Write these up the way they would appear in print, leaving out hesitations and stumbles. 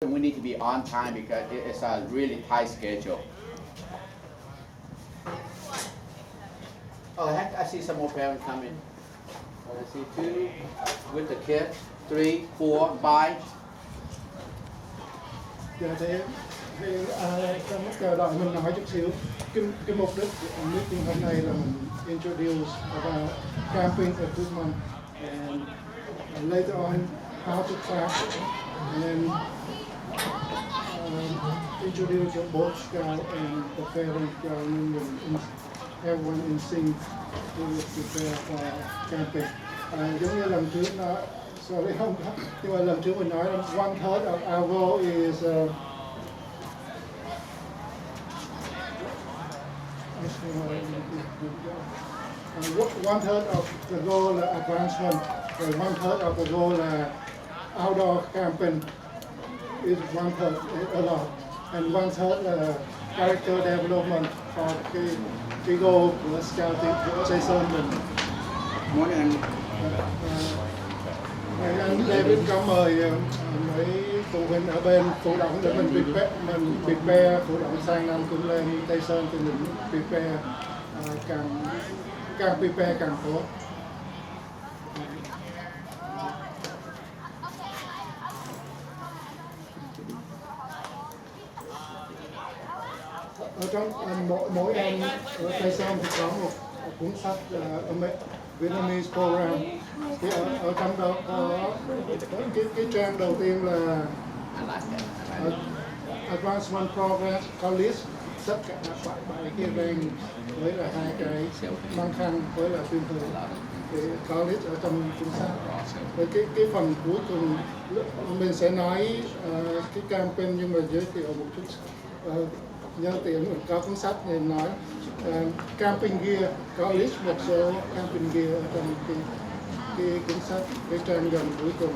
We need to be on time because it's a really tight schedule. Oh, I see some more parents coming. I see 2 with the kids, 3, 4, 5. Dạ thì trong lúc chờ đợi mình nói chút xíu cái mục đích của meeting hôm nay là mình introduce about camping equipment and later on how to craft and then introduce your boat scout and the ferry ground and everyone in sync to prepare for camping. Giống như lần trước nó sorry không, nhưng mà lần trước mình nói là 1/3 of our goal is one third of the goal là advancement, rồi 1/3 of the goal là outdoor camping is 1/3 a lot, and 1/3 là character development for cái goal của scouting của Tay Son mình. Morning. Anh David có mời mấy phụ huynh ở bên phụ động để mình prepare phụ động sang năm cũng lên Tay Son thì mình prepare càng prepare càng tốt. Ở trong mỗi em ở Tay Son thì có một cuốn sách Vietnamese program. Thì ở trong đó có cái trang đầu tiên là advancement progress có list tất cả bảy cái range với là 2 cái mang khăn với là tuyên thường thì có list ở trong cuốn sách. Với cái phần cuối cùng mình sẽ nói cái campaign nhưng mà giới thiệu một chút nhân tiện mình có cuốn sách này nói camping gear có list một số camping gear ở trong cái cuốn sách cái trang gần cuối cùng.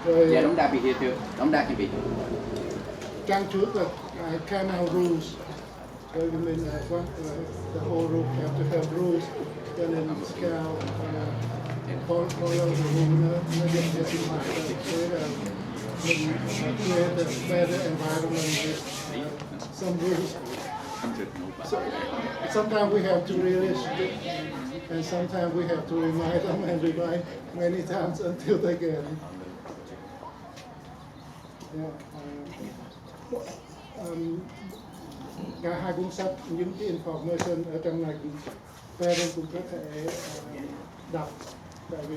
Rồi Yeah, don't that be here too. Don't that can be. trang trước là camel rules. Rồi mình the whole group have to have rules cho nên scout follow the rule nó được sinh hoạt với là mình create a better environment with some rules. So, sometimes we have to really strict, and sometimes we have to remind them and remind many times until they get it. Cả hai cuốn sách những cái information ở trong này parents cũng có thể đọc, tại vì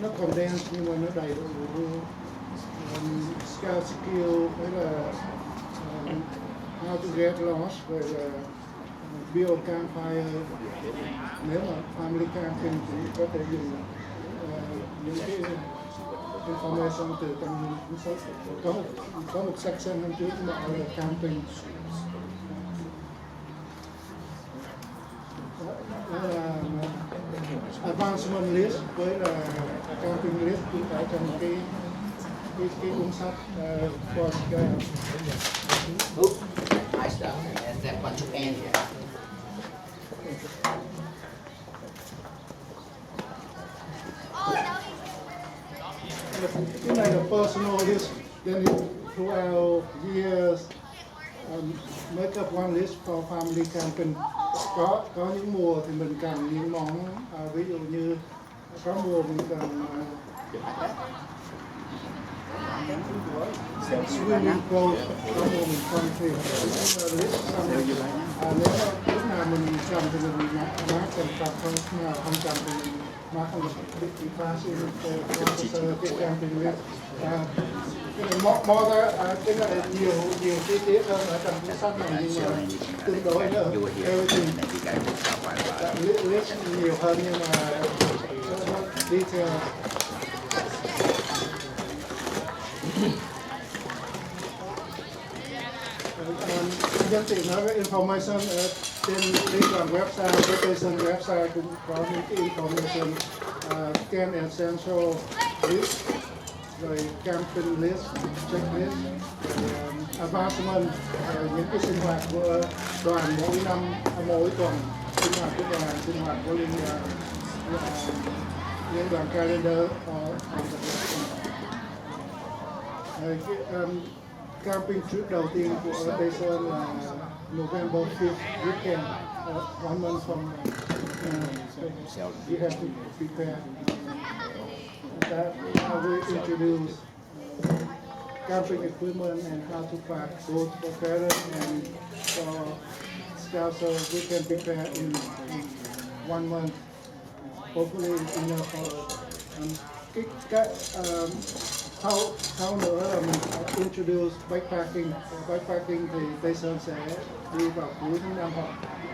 nó condense nhưng mà nó đầy đủ scout skill với là how to get lost, rồi là build campfire. Nếu mà family camping thì có thể dùng những cái information từ trong cuốn sách. Có một section hôm trước mà là camping. Đó là advancement list với là camping list cũng ở trong cái cuốn sách for Oop, nice stuff. That's that bunch of ants here. cái này là personal list, then throughout years make up one list for family camping. Có những mùa thì mình cần những món ví dụ như có mùa mình cần swimming pool, có mùa mình cần thì list xong nếu lúc nào mình cần thì mình mark and stuff, không nào không cần thì mình mark không bị pass in cái camping list. Cái này cái này nhiều chi tiết hơn ở trong cuốn sách này nhưng mà tương đối nữa everything list nhiều hơn nhưng mà detail. Nhân tiện nói với information trên website, với Tay Son website cũng có những cái information scan essential list, rồi camping list, checklist, advancement, những cái sinh hoạt của đoàn mỗi tuần, sinh hoạt của đoàn, sinh hoạt của liên đoàn calendar. Camping trip đầu tiên của Tay Son là November 5th weekend, 1 month from you have to prepare. That how we introduce camping equipment and how to pack both for parents and for scouts, so we can prepare in 1 month. Hopefully enough for sau nữa là mình introduce backpacking. Backpacking thì Tay Son sẽ đi vào cuối tháng 5 hoặc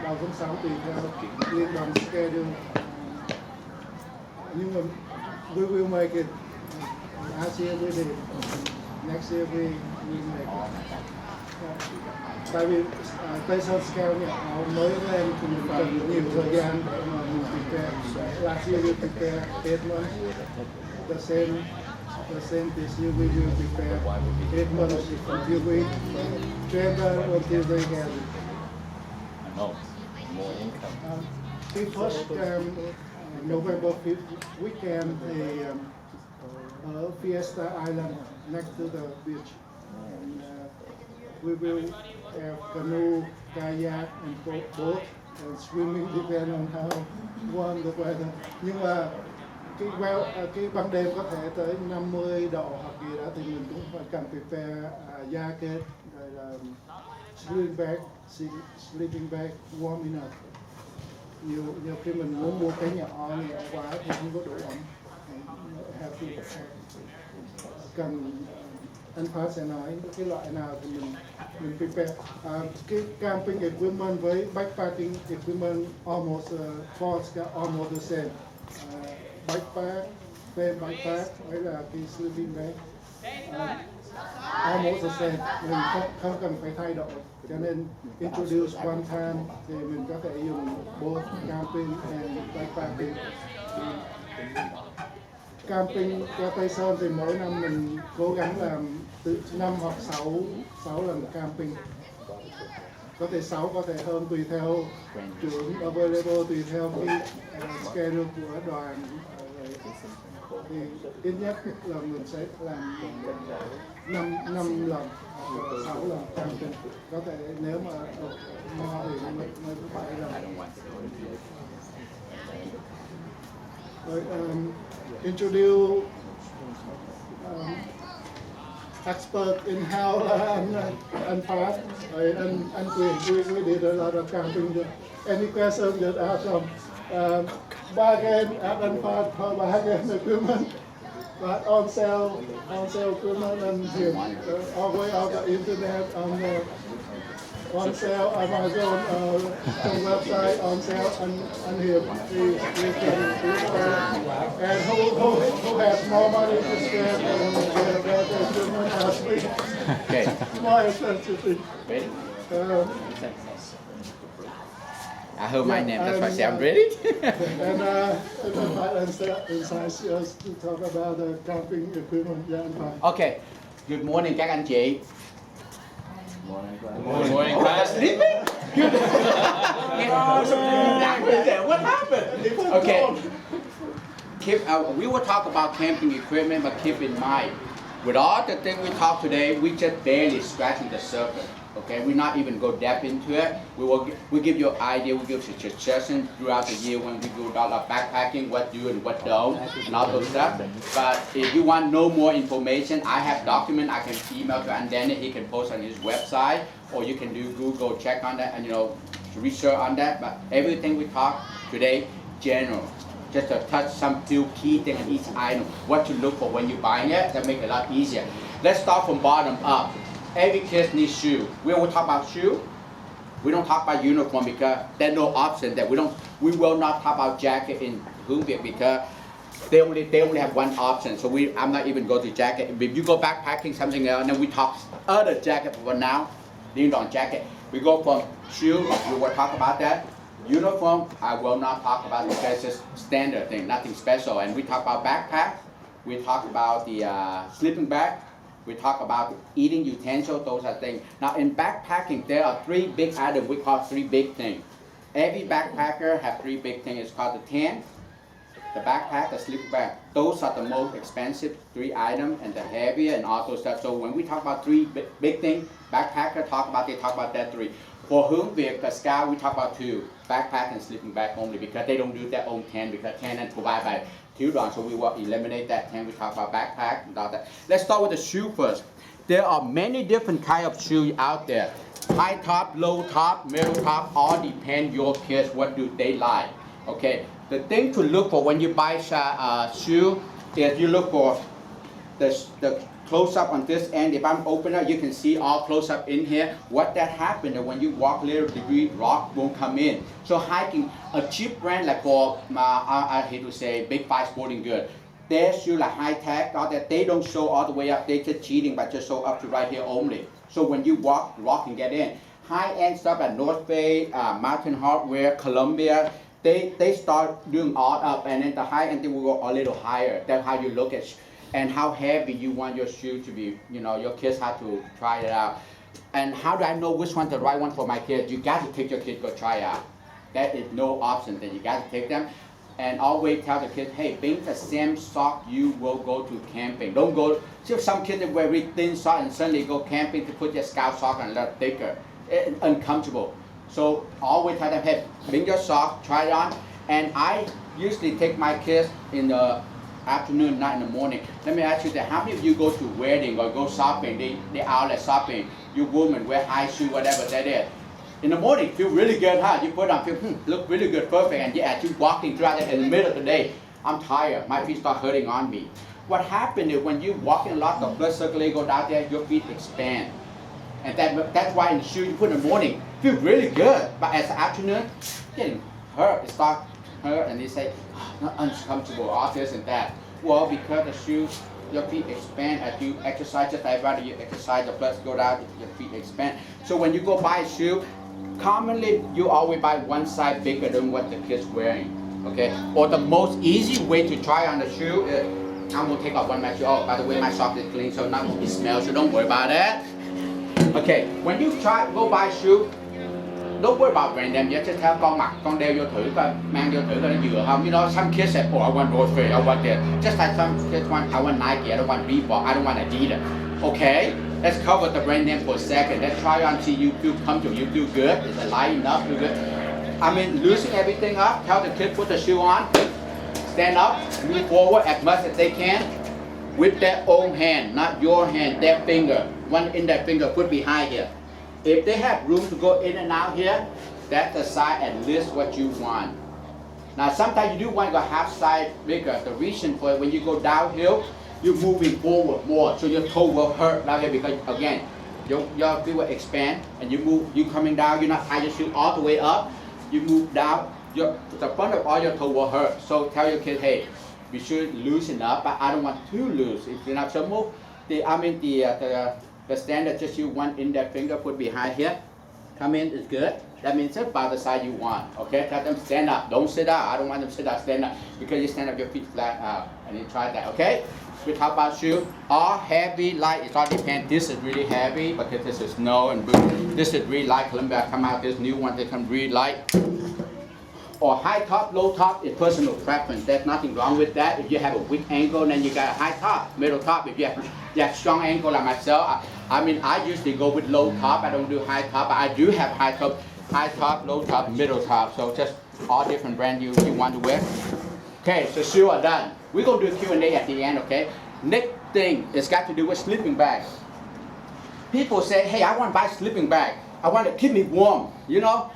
đầu tháng 6 tùy theo liên đoàn schedule. Nhưng mà we will make it. Last year we did. Next year we make it. Tại vì Tay Son Scout này họ mới lên thì mình cần nhiều thời gian để mà mình prepare. Last year we prepared 8 months. The same this year we will prepare 8 months until we train them until they get it. The first November 5th weekend, Fiesta Island next to the beach. And, we will have canoe, kayak, and boat and swimming depending on how warm the weather. Nhưng mà cái ban đêm có thể tới 50 độ hoặc gì đó thì mình cũng phải cần prepare jacket, rồi là sleeping bag warm enough. Nhiều khi mình muốn mua cái nhỏ quá thì không có đủ ấm. Have to cần anh Phát sẽ nói cái loại nào thì mình prepare. Cái camping equipment với backpacking equipment almost almost the same. Backpack, same backpack, hay là cái sleeping bag, almost the same. Mình không cần phải thay đổi. Cho nên introduce one time thì mình có thể dùng both camping and backpacking. Camping cho Tay Son thì mỗi năm mình cố gắng làm từ 5 hoặc 6 lần camping. Có thể 6, có thể hơn tùy theo trưởng available, tùy theo cái schedule của đoàn. Thì ít nhất là mình sẽ làm 5 lần, 6 lần camping. Có thể nếu mà no thì mới có 7 lần. Rồi, introduce expert in how and Pat and we did a lot of camping. Any questions that are from bargain and Pat for bargain equipment, but on sale equipment and always on the internet on sale Amazon website on sale and here we can and who has more money to spend and better equipment as we more expensive thing. Ready? I heard my name, that's why I say I'm ready. and inside just to talk about the camping equipment. Okay, good morning các anh chị. Good morning, class. What happened? Okay. We will talk about camping equipment, but keep in mind, with all the things we talk today, we just barely scratching the surface. Okay, we not even go depth into it. We give you an idea, we give you suggestions throughout the year when we do a lot of backpacking, what do and what don't, and all those stuff. But if you want no more information, I have document I can email to Andana, he can post on his website, or you can do Google check on that and research on that. But everything we talk today, general. Just to touch some few key things on each item, what to look for when you're buying it, that make it a lot easier. Let's start from bottom up. Every kid needs shoe. We will talk about shoe. We don't talk about uniform because there's no option that we will not talk about jacket in Hương Việt because they only have one option. So I'm not even go to jacket. If you go backpacking something else, then we talk other jacket for now. Lean on jacket. We go from shoe. We will talk about that. Uniform, I will not talk about because it's just standard thing, nothing special. And we talk about backpack. We talk about the sleeping bag. We talk about eating utensils, those are things. Now in backpacking, there are 3 big items we call 3 big things. Every backpacker has 3 big things. It's called the tent, the backpack, the sleeping bag, those are the most expensive 3 items and the heavier and all those stuff. So when we talk about 3 big things, backpacker they talk about that 3. For hướng Việt, the Scout, we talk about 2, backpack and sleeping bag only because they don't do their own tent because tent and provide by Tilron, so we will eliminate that tent. We talk about backpack and all that. Let's start with the shoe first. There are many different kinds of shoes out there. High top, low top, middle top, all depend your kids, what do they like, okay? The thing to look for when you buy shoe is you look for the close up on this end. If I'm opener, you can see all close up in here. What that happened is when you walk a little degree, rock won't come in. So hiking, a cheap brand like for, I hate to say, Big 5 Sporting Goods, their shoe like high tech, all that, they don't show all the way up. They just cheating, but just show up to right here only. So when you walk, rock can get in. High end stuff at North Face, Mountain Hardware, Columbia, they start doing all up, and then the high end they will go a little higher. That's how you look at and how heavy you want your shoe to be. You know, your kids have to try it out. And how do I know which one's the right one for my kids? You got to take your kids go try out. That is no option. Then you got to take them. And always tell the kids, hey, bring the same sock you will go to camping. Don't go, see some kids that wear really thin sock and suddenly go camping to put their Scout sock on a little thicker. It's uncomfortable. So always tell them, hey, bring your sock, try it on. And I usually take my kids in the afternoon, not in the morning. Let me ask you that, how many of you go to wedding or go shopping, they outlet shopping, you women wear high shoe, whatever that is. In the morning, feel really good, huh? You put on, feel, look really good, perfect, and as you walking throughout it in the middle of the day, I'm tired, my feet start hurting on me. What happened is when you walking a lot, the blood circulation go down there, your feet expand. And that's why in the shoe you put in the morning, feel really good, but as the afternoon, getting hurt, it starts hurt, and they say, oh, not uncomfortable, all this and that. Well, because the shoes, your feet expand as you exercise, just like rather you exercise, the blood go down, your feet expand. So when you go buy a shoe, commonly you always buy one size bigger than what the kid's wearing, okay? Or the most easy way to try on the shoe is, I'm gonna take off one of my shoes. Oh, by the way, my sock is clean, so not it smells, so don't worry about that. Okay, when you go buy shoe, don't worry about brand name. Just tell con đeo vô thử coi, mang vô thử coi nó vừa không. You know, some kids say, oh, I want North Face, I want that. Just like some kids want, I want Nike, I don't want Reebok, I don't want Adidas. Okay, let's cover the brand name for a second. Let's try on, see you feel comfortable, you feel good. Is it light enough, feel good? I mean, loosen everything up. Tell the kid put the shoe on, stand up, move forward as much as they can with their own hand, not your hand, their finger. One index finger put behind here. If they have room to go in and out here, that's the size at least what you want. Now sometimes you do want to go half size bigger. The reason for it, when you go downhill, you're moving forward more, so your toe will hurt down here because again, your feet will expand and you move, you coming down, you're not tying your shoe all the way up, you move down, the front of all your toe will hurt. So tell your kid, hey, we should loosen up, but I don't want too loose. If you're not so move, the standard just use one index finger put behind here. Come in is good. That means that's about the size you want. Okay, tell them stand up. Don't sit down. I don't want them to sit down, stand up. Because you stand up your feet flat out. And you try that, okay? We talk about shoe. All heavy, light, it all depends. This is really heavy because this is snow and boot. This is really light. Columbia come out, this new one, they come really light. Or high top, low top is personal preference. There's nothing wrong with that. If you have a weak ankle, then you got a high top, middle top. If you have strong ankle like myself, I mean, I usually go with low top. I don't do high top, but I do have high top, low top, middle top. So just all different brands you want to wear. Okay, so shoes are done. We're going to do Q&A at the end, okay? Next thing is got to do with sleeping bag. People say, hey, I want to buy a sleeping bag. I want to keep me warm, you know?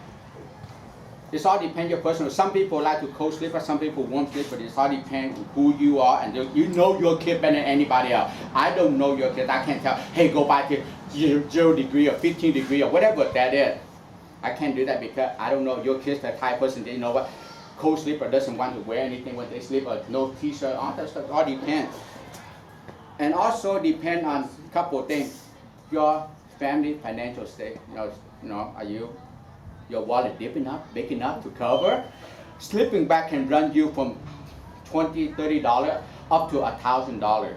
It all depends your personal. Some people like to cold sleep, some people warm sleep, but it all depends who you are, and you know your kid better than anybody else. I don't know your kid. I can't tell, hey, go buy to 0 degree or 15 degree or whatever that is. I can't do that because I don't know your kid's the type of person that, you know what, cold sleeper doesn't want to wear anything when they sleep, or no t-shirt, all that stuff, all depends. And also depend on a couple of things. Your family financial state, you know, are you? Your wallet big enough to cover. Sleeping bag can run you from $20, $30 up to $1,000.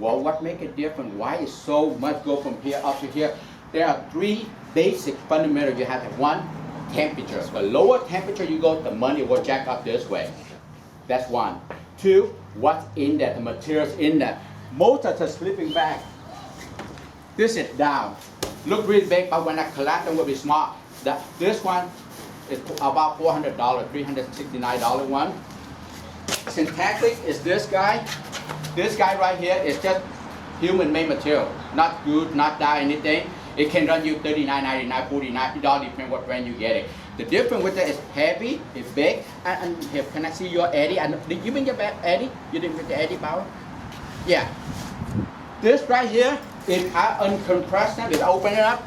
Well, what makes it different? Why is so much go from here up to here? There are 3 basic fundamentals you have to have. One, temperature. The lower temperature you go, the money will jack up this way. That's one. Two, what's in there, the materials in there. Most of the sleeping bag, this is down. Look really big, but when I collect them will be small. This one is about $400, $369 one. Synthetic is this guy. This guy right here is just human-made material, not good, not dye, anything. It can run you $39.99, $49. It all depends what brand you get it. The difference with it is heavy, it's big. And here, can I see your Eddie? Did you bring your bag, Eddie? You didn't bring the Eddie power? Yeah. This right here, if I uncompress them, if I open it up,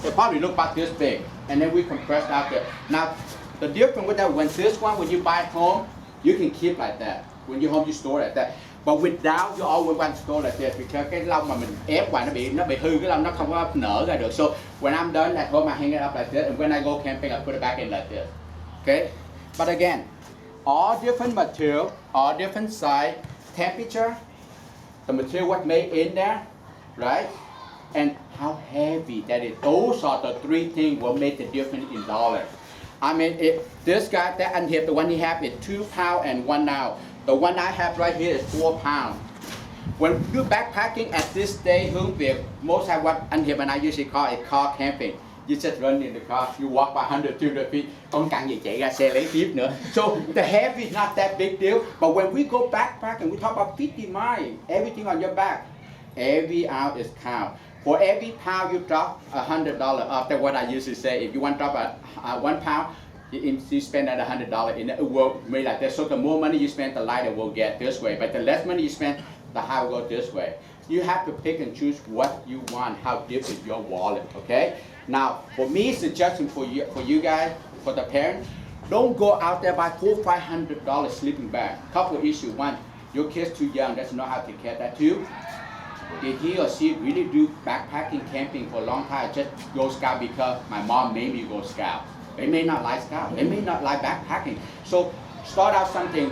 it probably look about this big. And then we compress out there. Now, the difference with that, when this one, when you buy it home, you can keep like that. When you're home, you store like that. But without, you always want to store like this because cái lông mà mình ép vào nó bị hư, cái lông nó không có nở ra được. So when I'm done at home, I hang it up like this, and when I go camping, I put it back in like this. Okay? But again, all different material, all different size, temperature, the material what made in there, right? And how heavy that is. Those are the three things will make the difference in dollars. I mean, this guy, that and here, the one he have is 2 pounds and 1 ounce. The one I have right here is 4 pounds. When you backpacking at this day, most of what and here when I usually call it car camping. You just run in the car, you walk by 100, 200 feet, không cần gì chạy ra xe lấy tiếp nữa. So the heavy is not that big deal. But when we go backpacking, we talk about 50 miles, everything on your back, every ounce is count. For every pound you drop, $100 off. That's what I usually say. If you want to drop 1 pound, you spend that $100 in it will be like that. So the more money you spend, the lighter will get this way. But the less money you spend, the higher will go this way. You have to pick and choose what you want, how deep is your wallet, okay? Now, for me, suggestion for you guys, for the parents, don't go out there buy $400-500 sleeping bag. Couple issues. One, your kid's too young, doesn't know how to take care of that. Two, did he or she really do backpacking, camping for a long time? Just go scout because my mom made me go scout. They may not like scout. They may not like backpacking. So start out something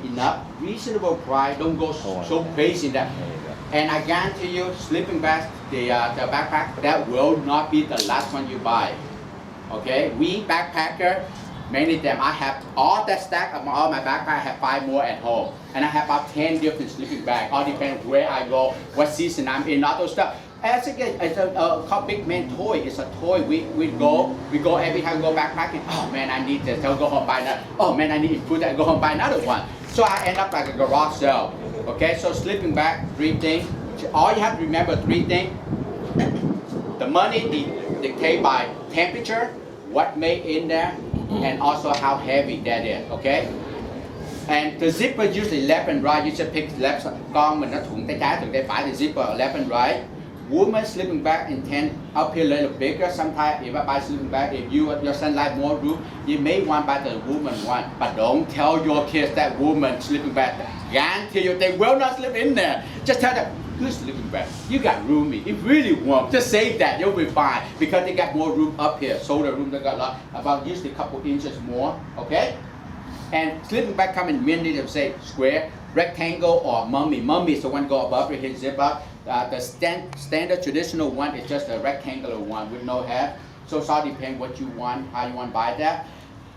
enough, reasonable price. Don't go so crazy that. And I guarantee you, sleeping bags, the backpack, that will not be the last one you buy. Okay, we backpacker, many of them, I have all that stack of all my backpack. I have 5 more at home, and I have about 10 different sleeping bags. All depends where I go, what season I'm in, all those stuff. As again, it's called big man toy. It's a toy. We go every time we go backpacking. Oh man, I need this. I'll go home buy that. Oh man, I need food. I go home buy another one. So I end up like a garage sale. Okay, so sleeping bag, 3 things. All you have to remember, 3 things. The money dictated by temperature, what made in there, and also how heavy that is. Okay. And the zipper usually left and right. You just pick left. Con mình nó thuận tay trái, thuận tay phải. The zipper left and right. Woman sleeping bag intend up here a little bigger. Sometimes if I buy sleeping bag, if your son like more room, you may want to buy the woman one. But don't tell your kids that woman sleeping bag. Guarantee you they will not sleep in there. Just tell them, good sleeping bag. You got roomy. It really warm. Just say that, you'll be fine. Because they got more room up here. So the room they got about usually a couple inches more. Okay? And sleeping bag come in many, they say square, rectangle, or mummy. Mummy is the one go above your head zip up. The standard traditional one is just a rectangular one with no head. So it all depends what you want, how you want to buy that.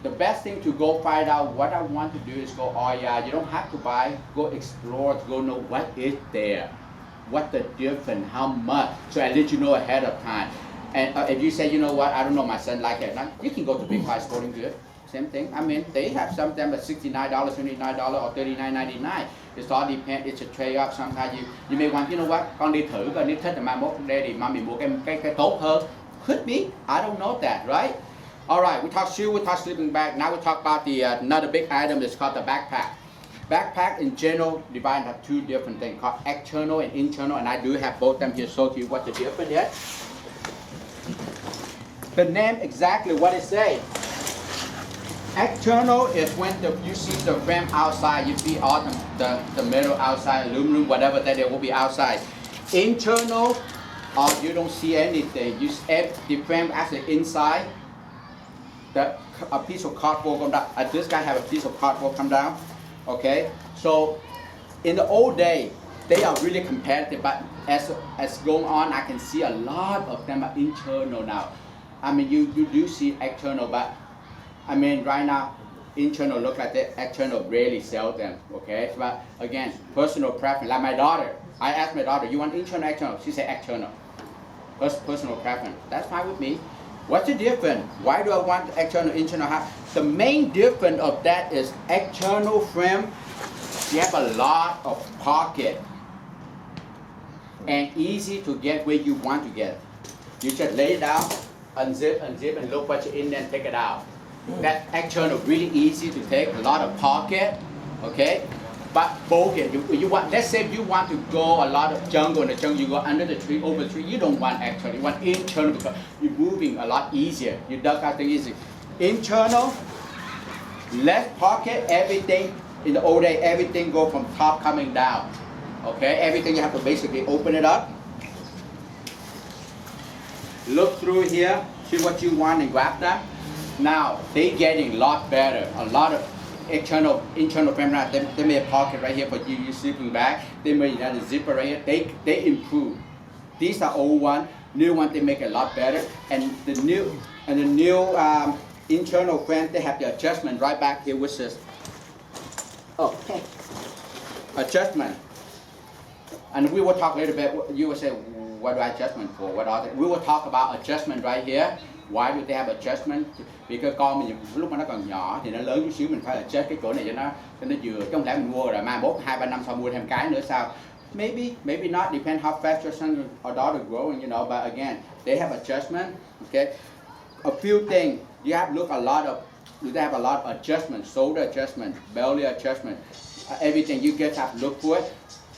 The best thing to go find out what I want to do is go, oh yeah, you don't have to buy, go explore, go know what is there, what the difference, how much. So at least you know ahead of time. And if you say, you know what, I don't know my son like it, you can go to Big Five Sporting Goods. Same thing. I mean, they have some of them at $69, $29, or $39.99. It all depends. It's a trade-off. Sometimes you may want, you know what, con đi thử coi nếu thích thì mai mốt đây thì mami mua cái tốt hơn. Could be. I don't know that, right? All right. We talk shoe. We talk sleeping bag. Now we talk about the another big item. It's called the backpack. Backpack in general divided into 2 different things called external and internal. And I do have both of them here. Show to you what the difference is. The name exactly what it says. External is when you see the frame outside, you see all the metal outside, aluminum, whatever that it will be outside. Internal, you don't see anything. You the frame actually inside. A piece of cardboard come down. This guy have a piece of cardboard come down. Okay, so in the old day, they are really competitive. But as going on, I can see a lot of them are internal now. I mean, you do see external, but I mean, right now, internal look like that, external rarely sell them, okay? But again, personal preference. Like my daughter, I asked my daughter, you want internal or external? She said external. Personal preference. That's fine with me. What's the difference? Why do I want external, internal? The main difference of that is external frame, you have a lot of pocket and easy to get where you want to get. You just lay it down, unzip, and look what's in there and take it out. That external really easy to take, a lot of pocket, okay? But bulky, you want, let's say you want to go a lot of jungle in the jungle, you go under the tree, over the tree, you don't want external, you want internal because you're moving a lot easier. You duck out things easy. Internal, less pocket, everything, in the old day, everything go from top coming down. Okay, everything you have to basically open it up. Look through here, see what you want and grab them. Now, they getting a lot better, a lot of internal frame right. They made a pocket right here for you sleeping bag. They made a zipper right here. They improve. These are old one, new one. They make it a lot better. And the new internal frame, they have the adjustment right back here, which is adjustment. And we will talk a little bit. You will say, what do I adjustment for? What are they? We will talk about adjustment right here. Why do they have adjustment? Because con mình lúc mà nó còn nhỏ thì nó lớn chút xíu mình phải adjust cái chỗ này cho nó vừa, chứ không lẽ mình mua rồi mai mốt 2-3 năm sau mua thêm cái nữa sao? Maybe not, depend how fast your son or daughter growing, you know. But again, they have adjustment. Okay, a few things you have to look a lot of. They have a lot of adjustment, shoulder adjustment, belly adjustment, everything. You just have to look for it.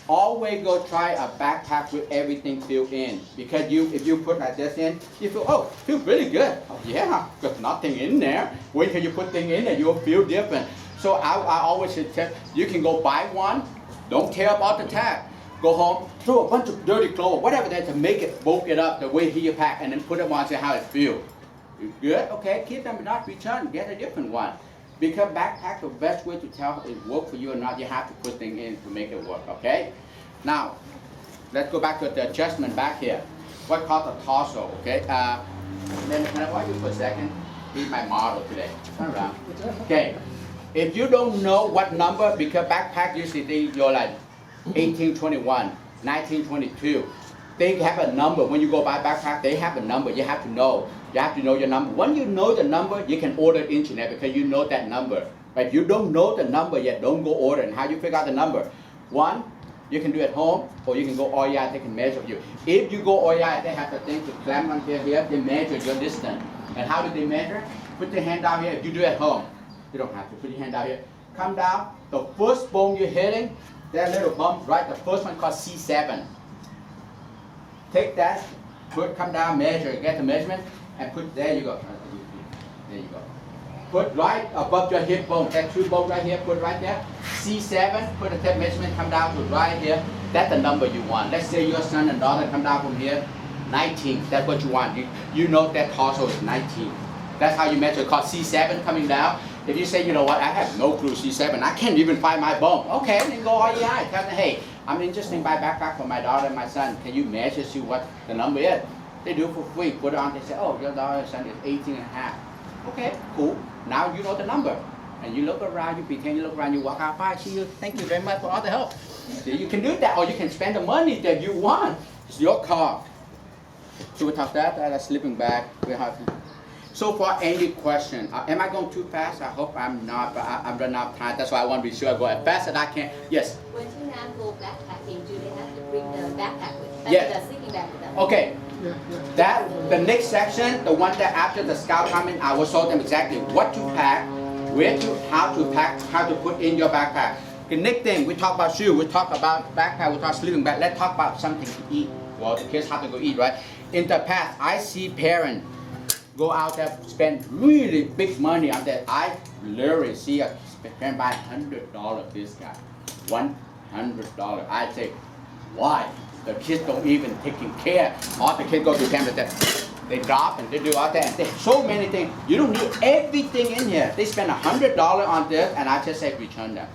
Always go try a backpack with everything filled in, because if you put like this in, you feel, oh, feels really good. Oh, yeah, there's nothing in there. Wait till you put things in there, you'll feel different. So I always suggest you can go buy one, don't care about the tag. Go home, throw a bunch of dirty clothes, whatever that to make it, bulk it up the way you pack, and then put them on and see how it feels. Good? Okay, keep them, not return, get a different one. Because backpack, the best way to tell if it works for you or not, you have to put things in to make it work, okay? Now, let's go back to the adjustment back here. What called the torso, okay? Then can I watch you for a second? He's my model today. Turn around. Okay. If you don't know what number, because backpack usually you're like 1821, 1922. They have a number. When you go buy backpack, they have a number. You have to know. You have to know your number. When you know the number, you can order internet because you know that number. But if you don't know the number yet, don't go order. And how you figure out the number? One, you can do it at home, or you can go OEI, they can measure you. If you go OEI, they have the thing to clamp on here, they measure your distance. And how do they measure? Put your hand down here. If you do it at home, you don't have to. Put your hand down here. Come down. The first bone you're hitting, that little bump, right? The first one called C7. Take that, come down, measure, get the measurement, and put, there you go. There you go. Put right above your hip bone, that true bone right here, put right there. C7, put the tape measurement, come down to right here. That's the number you want. Let's say your son and daughter come down from here, 19, that's what you want. You know that torso is 19. That's how you measure, called C7 coming down. If you say, you know what, I have no clue C7, I can't even find my bone. Okay, then go REI, tell them, hey, I'm interested in buying backpack for my daughter and my son. Can you measure, see what the number is? They do it for free. Put it on, they say, oh, your daughter and son is 18 and a half. Okay, cool. Now you know the number. And you look around, you pretend you look around, you walk out, bye, see you, thank you very much for all the help. So you can do that, or you can spend the money that you want. It's your car. So we talk that sleeping bag. We have so far, any question? Am I going too fast? I hope I'm not, but I'm running out of time. That's why I want to be sure I go as fast as I can. Yes? When you now go backpacking, do they have to bring the backpack with them? Yeah. The sleeping bag with them? Okay. Yeah. That, the next section, the one that after the scout comment, I will show them exactly what to pack, where to, how to pack, how to put in your backpack. The next thing, we talk about shoe, we talk about backpack, we talk sleeping bag. Let's talk about something to eat. Well, the kids have to go eat, right? In the past, I see parents go out there, spend really big money on that. I literally see a parent buy $100 this guy, $100. I say, why? The kids don't even taking care. All the kids go to camp with that. They drop and they do all that. And they have so many things. You don't need everything in here. They spend $100 on this, and I just say return them.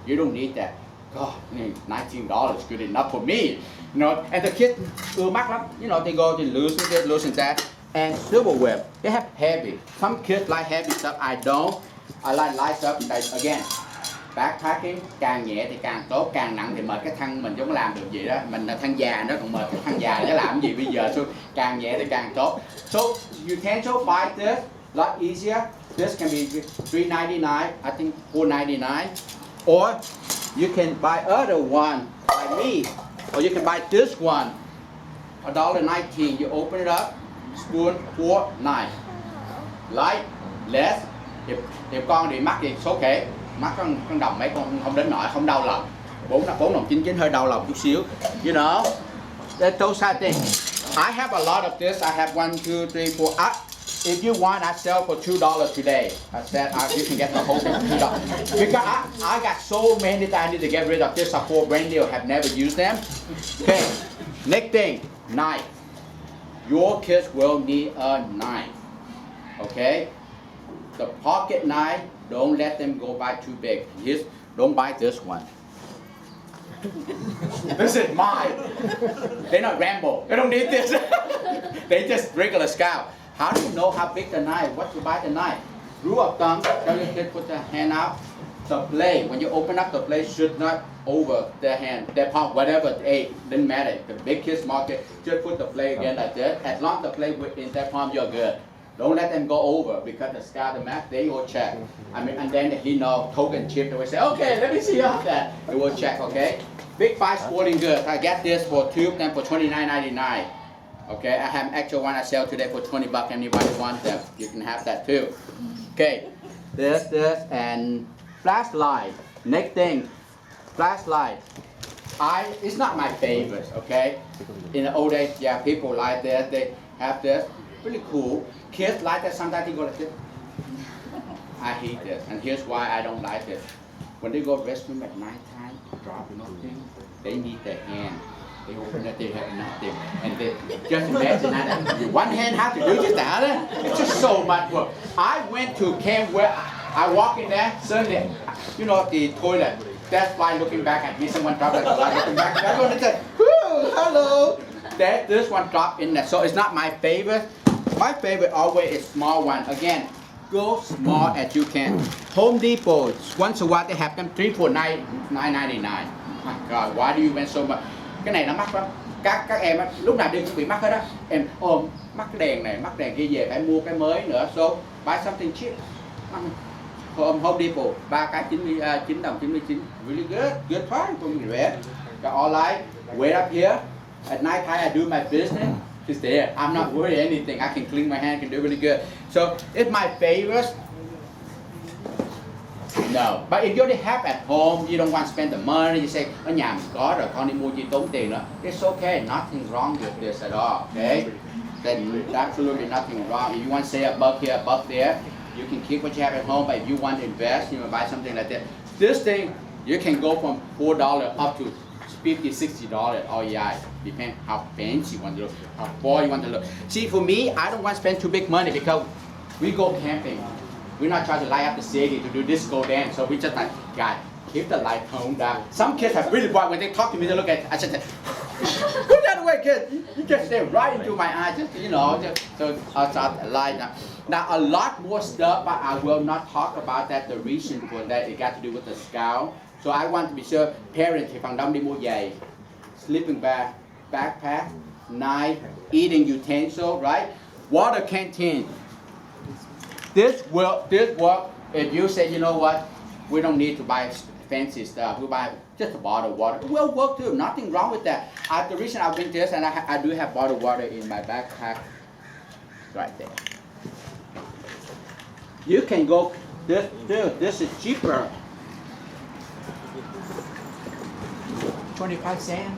You don't need that. God, $19 is good enough for me. You know, and the kids, you know, they go, they loosen this, loosen that. And silverware, they have heavy. Some kids like heavy stuff, I don't. I like light up again. Backpacking càng nhẹ thì càng tốt, càng nặng thì mệt cái thân mình giống làm được gì đó, mình là thân già nó còn mệt cái thân già nó làm gì bây giờ, so càng nhẹ thì càng tốt. So utensil buy this lot easier. This can be $3.99, I think $4.99, or you can buy other one like me, or you can buy this one, $1.19. You open it up, spoon, fork, knife, light, less. If con thì mắc thì số kể. Mắc con đồng mấy con không đến nỗi, không đau lòng. 4.99 hơi đau lòng chút xíu. You know, those kind of things. I have a lot of this. I have 1, 2, 3, 4. If you want, I sell for $2 today. I said you can get the whole thing for $2. Because I got so many that I need to get rid of. This are 4 brand new. Have never used them. Okay, next thing, knife. Your kids will need a knife. Okay, the pocket knife. Don't let them go buy too big. Don't buy this one. This is mine. They're not Rambo. They don't need this. They just regular Scout. How do you know how big the knife? What to buy the knife? Rule of thumb, tell your kid put the hand out. The blade, when you open up the blade, should not over their hand, their palm, whatever it ate, didn't matter. The big kids market, just put the blade again like that. As long as the blade within their palm, you're good. Don't let them go over because the Scout, the Mac, they will check. I mean, and then he know token chip. They will say, okay, let me see how that. They will check, okay. Big 5 sporting goods. I get this for 2 of them for $29.99. Okay, I have actual one I sell today for $20. Anybody want them? You can have that too. Okay, this, and flashlight. Next thing, flashlight. It's not my favorite. Okay, in the old days, yeah, people like this. They have this, really cool. Kids like that. Sometimes they go like this. I hate this, and here's why I don't like this. When they go to the restroom at nighttime, drop nothing. They need their hand. They open it, they have nothing. And they just imagine that. One hand have to do just the other. It's just so much work. I went to camp where I walk in there Sunday. You know the toilet. That's why looking back at me, someone dropped like a lot looking back. I go and say, hello. This one dropped in there. So it's not my favorite. My favorite always is small one. Again, go small as you can. Home Depot, once a while they have them 3 for $9.99. My God, why do you spend so much? Cái này nó mắc lắm. Các em á, lúc nào đều cũng bị mắc hết á. Em ôm mắc cái đèn này, mắc đèn kia về phải mua cái mới nữa. So buy something cheap. Home Depot 3 cái 9 đồng 99. Really good price for me, right? Got all right. Wait up here. At night time I do my business. It's there. I'm not worried anything. I can clean my hand, can do really good. So it's my favorite. No, but if you already have at home, you don't want to spend the money, you say, ở nhà mình có rồi, con đi mua gì tốn tiền nữa. It's okay, nothing wrong with this at all, okay? Then absolutely nothing wrong. If you want to say a buck here, a buck there, you can keep what you have at home, but if you want to invest, you know, buy something like that. This thing, you can go from $4 up to $50, $60 all year. Depends how fancy you want to look, how far you want to look. See, for me, I don't want to spend too big money because we go camping. We're not trying to light up the city to do disco dance, so we just like, God, keep the light toned down. Some kids have really bright, when they talk to me, they look at, I just say, put that away, kid. You just stare right into my eyes, just, you know, so I'll start the light now. Now, a lot more stuff, but I will not talk about that. The reason for that, it got to do with the Scout. So I want to be sure, parents, if I'm done, đi mua giày, sleeping bag, backpack, knife, eating utensil, right? Water canteen. This work, if you say, you know what, we don't need to buy fancy stuff, we buy just a bottle of water. It will work too, nothing wrong with that. The reason I bring this, and I do have bottled water in my backpack, right there. You can go, this is cheaper. 25 cents.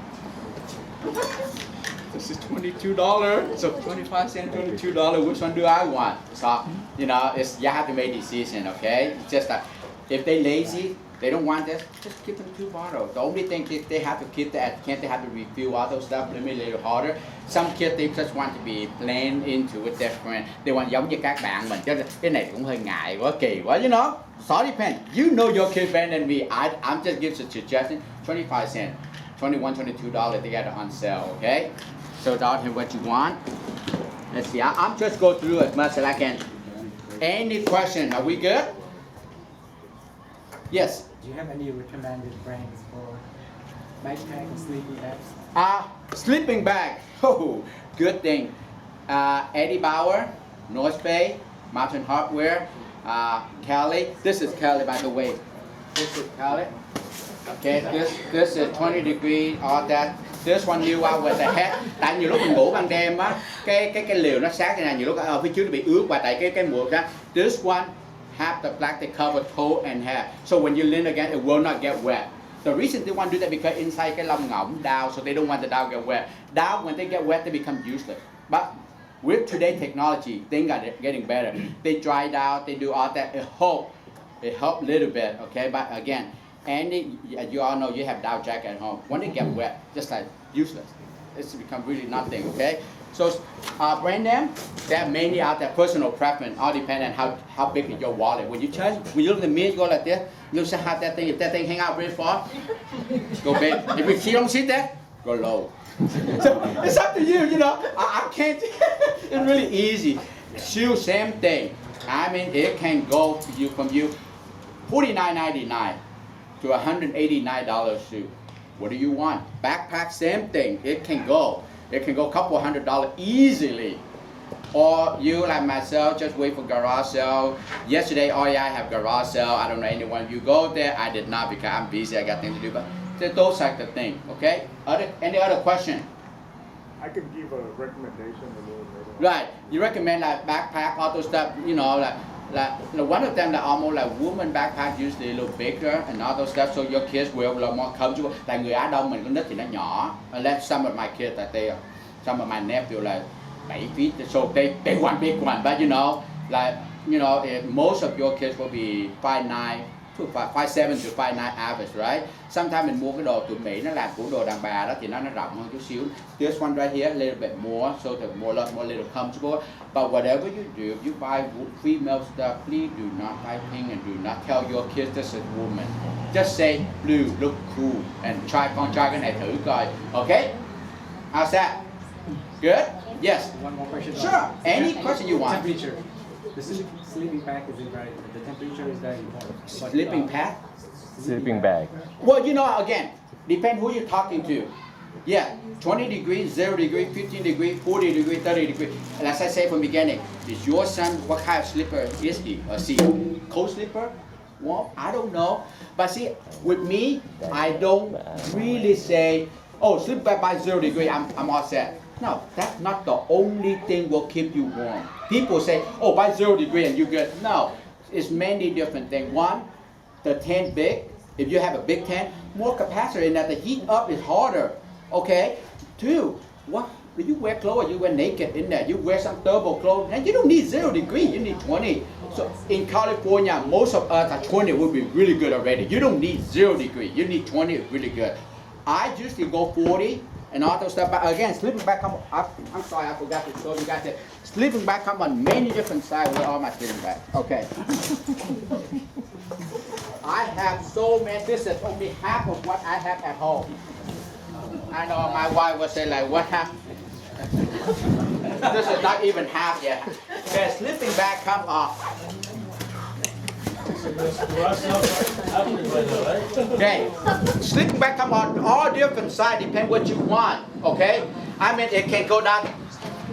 This is $22, so 25 cents, $22. Which one do I want? So, you know, you have to make a decision, okay? It's just that if they're lazy, they don't want this, just give them 2 bottles. The only thing is they have to keep that, can't they have to refill all those stuff, a little harder. Some kids, they just want to be blend into with their friend. They want giống như các bạn mình, chứ cái này cũng hơi ngại quá, kỳ quá, you know? So depends. You know your kid better than me. I'm just giving a suggestion, 25 cents. $21, $22, they got it on sale, okay? So that's what you want. Let's see, I'm just go through as much as I can. Any question, are we good? Yes. Do you have any recommended brands for backpack and sleeping bags? Sleeping bag. Oh, good thing. Eddie Bauer, North Bay, Mountain Hardware, Cali. This is Cali, by the way. This is Cali. Okay, this is 20 degree, all that. This one new out with the hat. Tại nhiều lúc mình ngủ ban đêm á, cái liều nó sát thế này, nhiều lúc ở phía trước nó bị ướt và tại cái mùa ra. This one have the plastic cover toe and hair. So when you lean again, it will not get wet. The reason they want to do that because inside cái lông ngỗng down, so they don't want the down get wet. Down when they get wet, they become useless. But with today's technology, things are getting better. They dry it out, they do all that. It help a little bit, okay? But again, you all know you have down jacket at home. When they get wet, just like useless. It's become really nothing, okay? So brand name, they're mainly out there personal preference, all depend on how big is your wallet. When you look at the mirror, you go like this, you should have that thing, if that thing hang out very far, go big. If you don't see that, go low. So it's up to you, you know. I can't, it's really easy. Shoe, same thing. I mean, it can go from you $49.99 to $189 shoe. What do you want? Backpack, same thing. It can go a couple $100 easily. Or you like myself, just wait for garage sale. Yesterday, I have garage sale. I don't know anyone. You go there. I did not because I'm busy. I got things to do. But those are the thing. Okay. Any other question? I could give a recommendation a little later. Right. You recommend like backpack, all those stuff. You know, like one of them, like almost like woman backpack, usually a little bigger and all those stuff, so your kids will be more comfortable. Tại người Á Đông mình con nít thì nó nhỏ. Unless some of my kids, some of my nephews like 8 feet, so they want big one. But you know, most of your kids will be 5'9" to 5'7" to 5'9" average, right? Sometimes mình mua cái đồ tụi Mỹ nó làm của đồ đàn bà đó thì nó rộng hơn chút xíu. This one right here a little bit more, so the lot more little comfortable. But whatever you do, if you buy female stuff, please do not buy pink and do not tell your kids this is woman. Just say blue, look cool, and try cái này thử coi. Okay? How's that? Good? Yes. One more question. Sure. Any question you want. Temperature. The sleeping bag is it right? The temperature is very important. Sleeping pad? Sleeping bag. Well, you know, again, depend who you're talking to. Yeah, 20 degrees, 0 degree, 15 degree, 40 degree, 30 degree. And as I say from the beginning, is your son, what kind of slipper is he or she? Cold slipper? Well, I don't know. But see, with me, I don't really say, oh, slip back by 0 degree, I'm all set. No, that's not the only thing will keep you warm. People say, oh, by 0 degree and you're good. No, it's many different things. One, the tent big. If you have a big tent, more capacity in that the heat up is harder. Okay. Two, what? You wear clothes, you wear naked in there. You wear some turbo clothes, and you don't need 0 degree. You need 20. So in California, most of us are 20 will be really good already. You don't need 0 degree. You need 20 is really good. I usually go 40 and all those stuff. But again, sleeping bag come. I'm sorry, I forgot to show you guys that sleeping bag come on many different sizes with all my sleeping bags. Okay. I have so many. This is only half of what I have at home. I know my wife will say like, what half? This is not even half yet. The sleeping bag come off. Okay, sleeping bag come on all different size, depend what you want. Okay, I mean it can go down.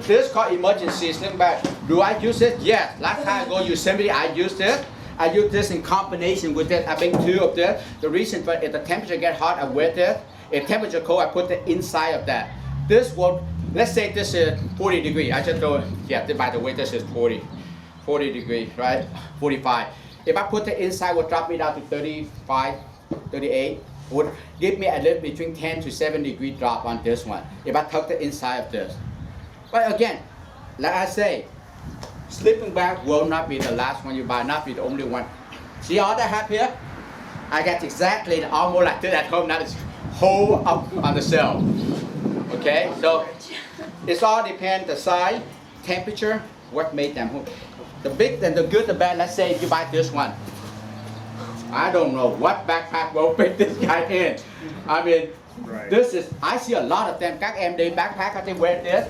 This is called emergency sleeping bag. Do I use it? Yes. Last time I go Yosemite, I used it. I use this in combination with it. I bring two of them. The reason for if the temperature get hot, I wear this. If temperature cold, I put the inside of that. This will, let's say this is 40 degrees. I just go, yeah, by the way, this is 40 degrees, right? 45. If I put the inside, will drop me down to 35, 38. Would give me a little between 10 to 7 degree drop on this one. If I tuck the inside of this. But again, like I say, sleeping bag will not be the last one you buy, not be the only one. See all that I have here? I got exactly almost like this at home, now it's whole up on the shelf. Okay, so it's all depends the size, temperature, what made them. The big and the good, the bad. Let's say if you buy this one, I don't know what backpack will fit this guy in. I mean, Right. this is, I see a lot of them. Các em đi backpack, they wear this,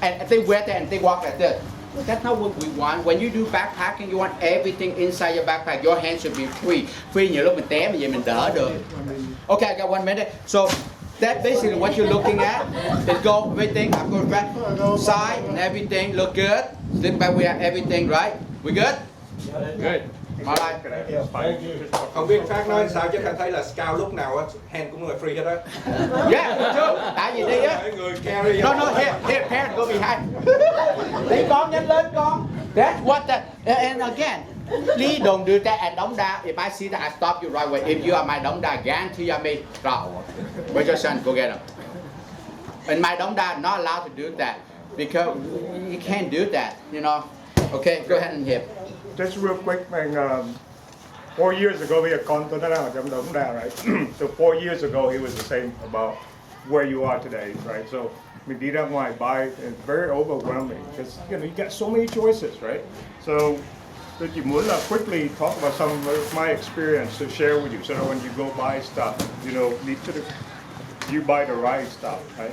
and they wear that and they walk like this. That's not what we want. When you do backpacking, you want everything inside your backpack. Your hands should be free. Free nhiều lúc mình té mà vậy mình đỡ được. Okay, I got 1 minute. So that's basically what you're looking at. Let's go everything. I'm going back side and everything look good. Look back, we have everything right. We good? Good. Alright. Không biết Phát nói sao chứ Khanh thấy là scout lúc nào á hand cũng là free hết á. Yeah, me too. Tại vì đi á. Người carry. No, here, parent go behind. Đi con nhanh lên con. That's what the, and again, please don't do that at Đống Đa. If I see that, I stop you right away. If you are my Đống Đa, guarantee you may drop. Where's your son? Go get him. And my Đống Đa not allowed to do that because you can't do that, you know. Okay, go ahead and hit. Just real quick, man. 4 years ago, we had con tôi đã đang ở trong Đống Đa, right? So 4 years ago, he was the same about where you are today, right? So mình đi ra ngoài buy, and it's very overwhelming because you got so many choices, right? So tôi chỉ muốn là quickly talk about some of my experience to share with you, so that when you go buy stuff, you buy the right stuff, right?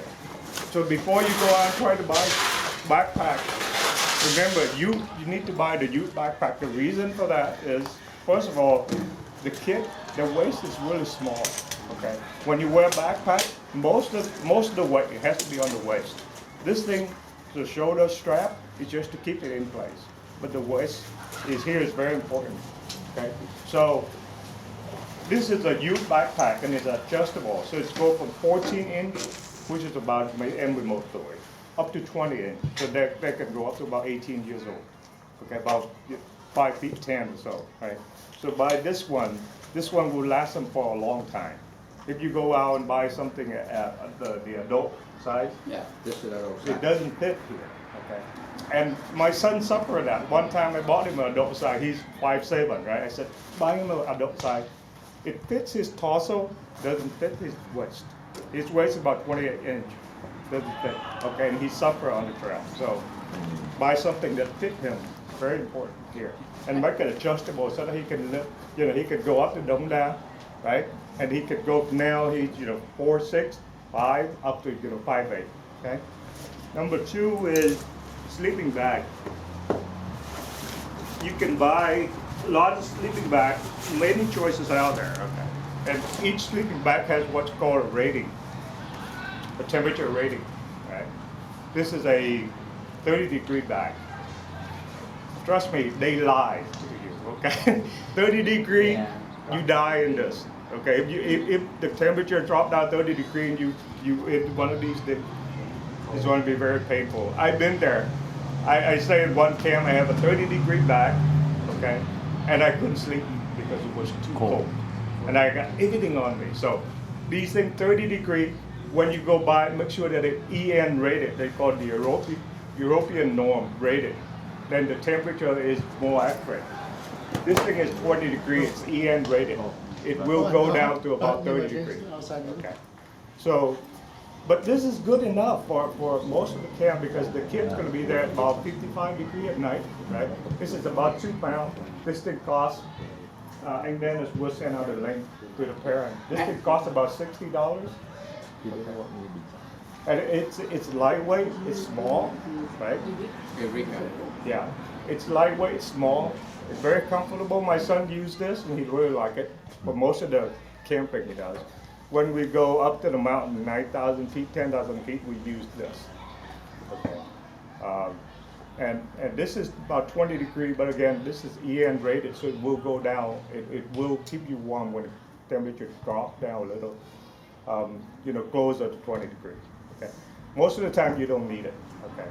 So before you go out and try to buy backpack, remember you need to buy the youth backpack. The reason for that is, first of all, the waist is really small. Okay, when you wear a backpack, most of the weight it has to be on the waist. This thing, the shoulder strap, is just to keep it in place, but the waist is very important. Okay, so this is a youth backpack and it's adjustable, so it's go from 14 inch, which is about my end with most of the weight, up to 20 inch, so they can go up to about 18 years old. Okay, about 5 feet 10 or so, right? So buy this one will last them for a long time. If you go out and buy something at the adult size, Yeah, this is adult it doesn't fit here, okay? And my son suffered that. One time I bought him an adult size, he's 5'7", right? I said, buy him an adult size. It fits his torso, doesn't fit his waist. His waist is about 28 inch, doesn't fit, okay? And he suffered on the trail, so buy something that fit him, very important here. And make it adjustable so that he can live, he could go up to Đống Đa, right? And he could go now, he's 4'6", 5", up to 5'8", okay? Number 2 is sleeping bag. You can buy a lot of sleeping bags, many choices out there, okay? And each sleeping bag has what's called a rating, a temperature rating, right? This is a 30-degree bag. Trust me, they lie to you, okay? 30 degree, you die in this, okay? If the temperature dropped down 30 degrees and you in one of these things, it's going to be very painful. I've been there. I stay in one camp, I have a 30-degree bag, okay? And I couldn't sleep because it was too cold. And I got everything on me. So these things 30 degree, when you go buy, make sure that it's EN rated. They call it the European norm rated. Then the temperature is more accurate. This thing is 20 degrees, it's EN rated. It will go down to about 30 degrees. Okay. So, but this is good enough for most of the camp because the kid's going to be there at about 55 degrees at night, right? This is about 2 pounds. This thing costs, and then we'll send out a link to the parent. This thing costs about $60. Okay. And it's lightweight, it's small, right? Yeah, it's lightweight, it's small, it's very comfortable. My son used this and he really liked it, but most of the camping he does. When we go up to the mountain, 9,000 feet, 10,000 feet, we use this. Okay. And this is about 20 degrees, but again, this is EN rated, so it will go down. It will keep you warm when the temperature drops down a little, closer to 20 degrees. Okay. Most of the time, you don't need it. Okay.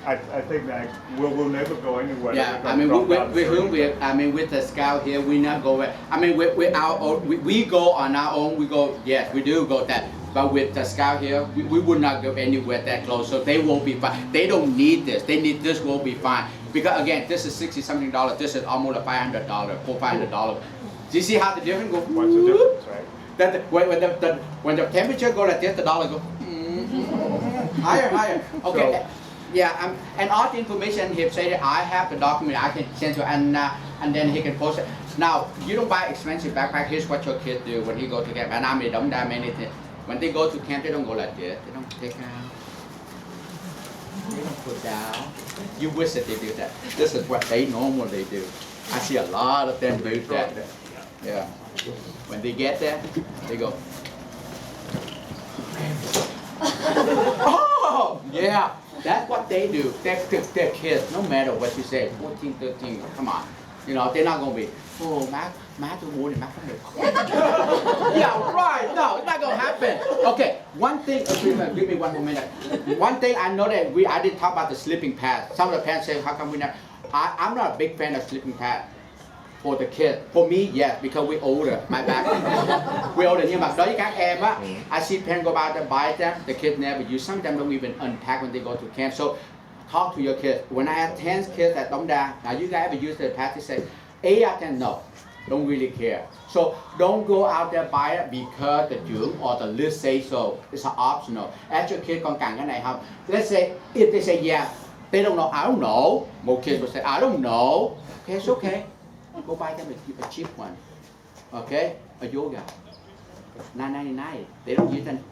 I think that we'll never go anywhere. Yeah, I mean, with the scout here, we not go. I mean, with our own, we go on our own. We go, yes, we do go that. But with the scout here, we would not go anywhere that close. So they will be fine. They don't need this. They need this. Will be fine. Because again, this is $60-something. This is almost $500, $400-500. Do you see how the difference goes? What's the difference, right? That when the temperature go like this, the dollar go higher. Okay. So, yeah, and all the information he said, I have the document, I can send to, and then he can post it. Now, you don't buy expensive backpack. Here's what your kids do when he go to camp. And I mean, don't damn anything. When they go to camp, they don't go like this. They don't take out. put down. You wish that they do that. This is what they normally do. I see a lot of them do that. Yeah. When they get there, they go. Oh, yeah. That's what they do. They're kids, no matter what you say, 14, 13, come on. You know, they're not going to be, oh, má tôi mua thì má không được. Yeah, right. No, it's not going to happen. Okay, one thing, give me one more minute. One thing I know that I didn't talk about the sleeping pad. Some of the parents say, how come we not? I'm not a big fan of sleeping pad for the kids. For me, yes, because we're older. My back. We're older. Nhưng mà đối với các em á, I see parents go out and buy them. The kids never use. Some of them don't even unpack when they go to camp. So talk to your kids. When I have 10 kids at Dong Da, now you guys ever use the pad to say, 8 out of 10, no. Don't really care. So don't go out there buy it because the trưởng or the list say so. It's an optional. Ask your kid con cần cái này không? Let's say if they say yeah, they don't know. I don't know. Most kids will say I don't know. Okay, it's okay. Go buy them a cheap one. Okay, a yoga. $9.99. They don't use them.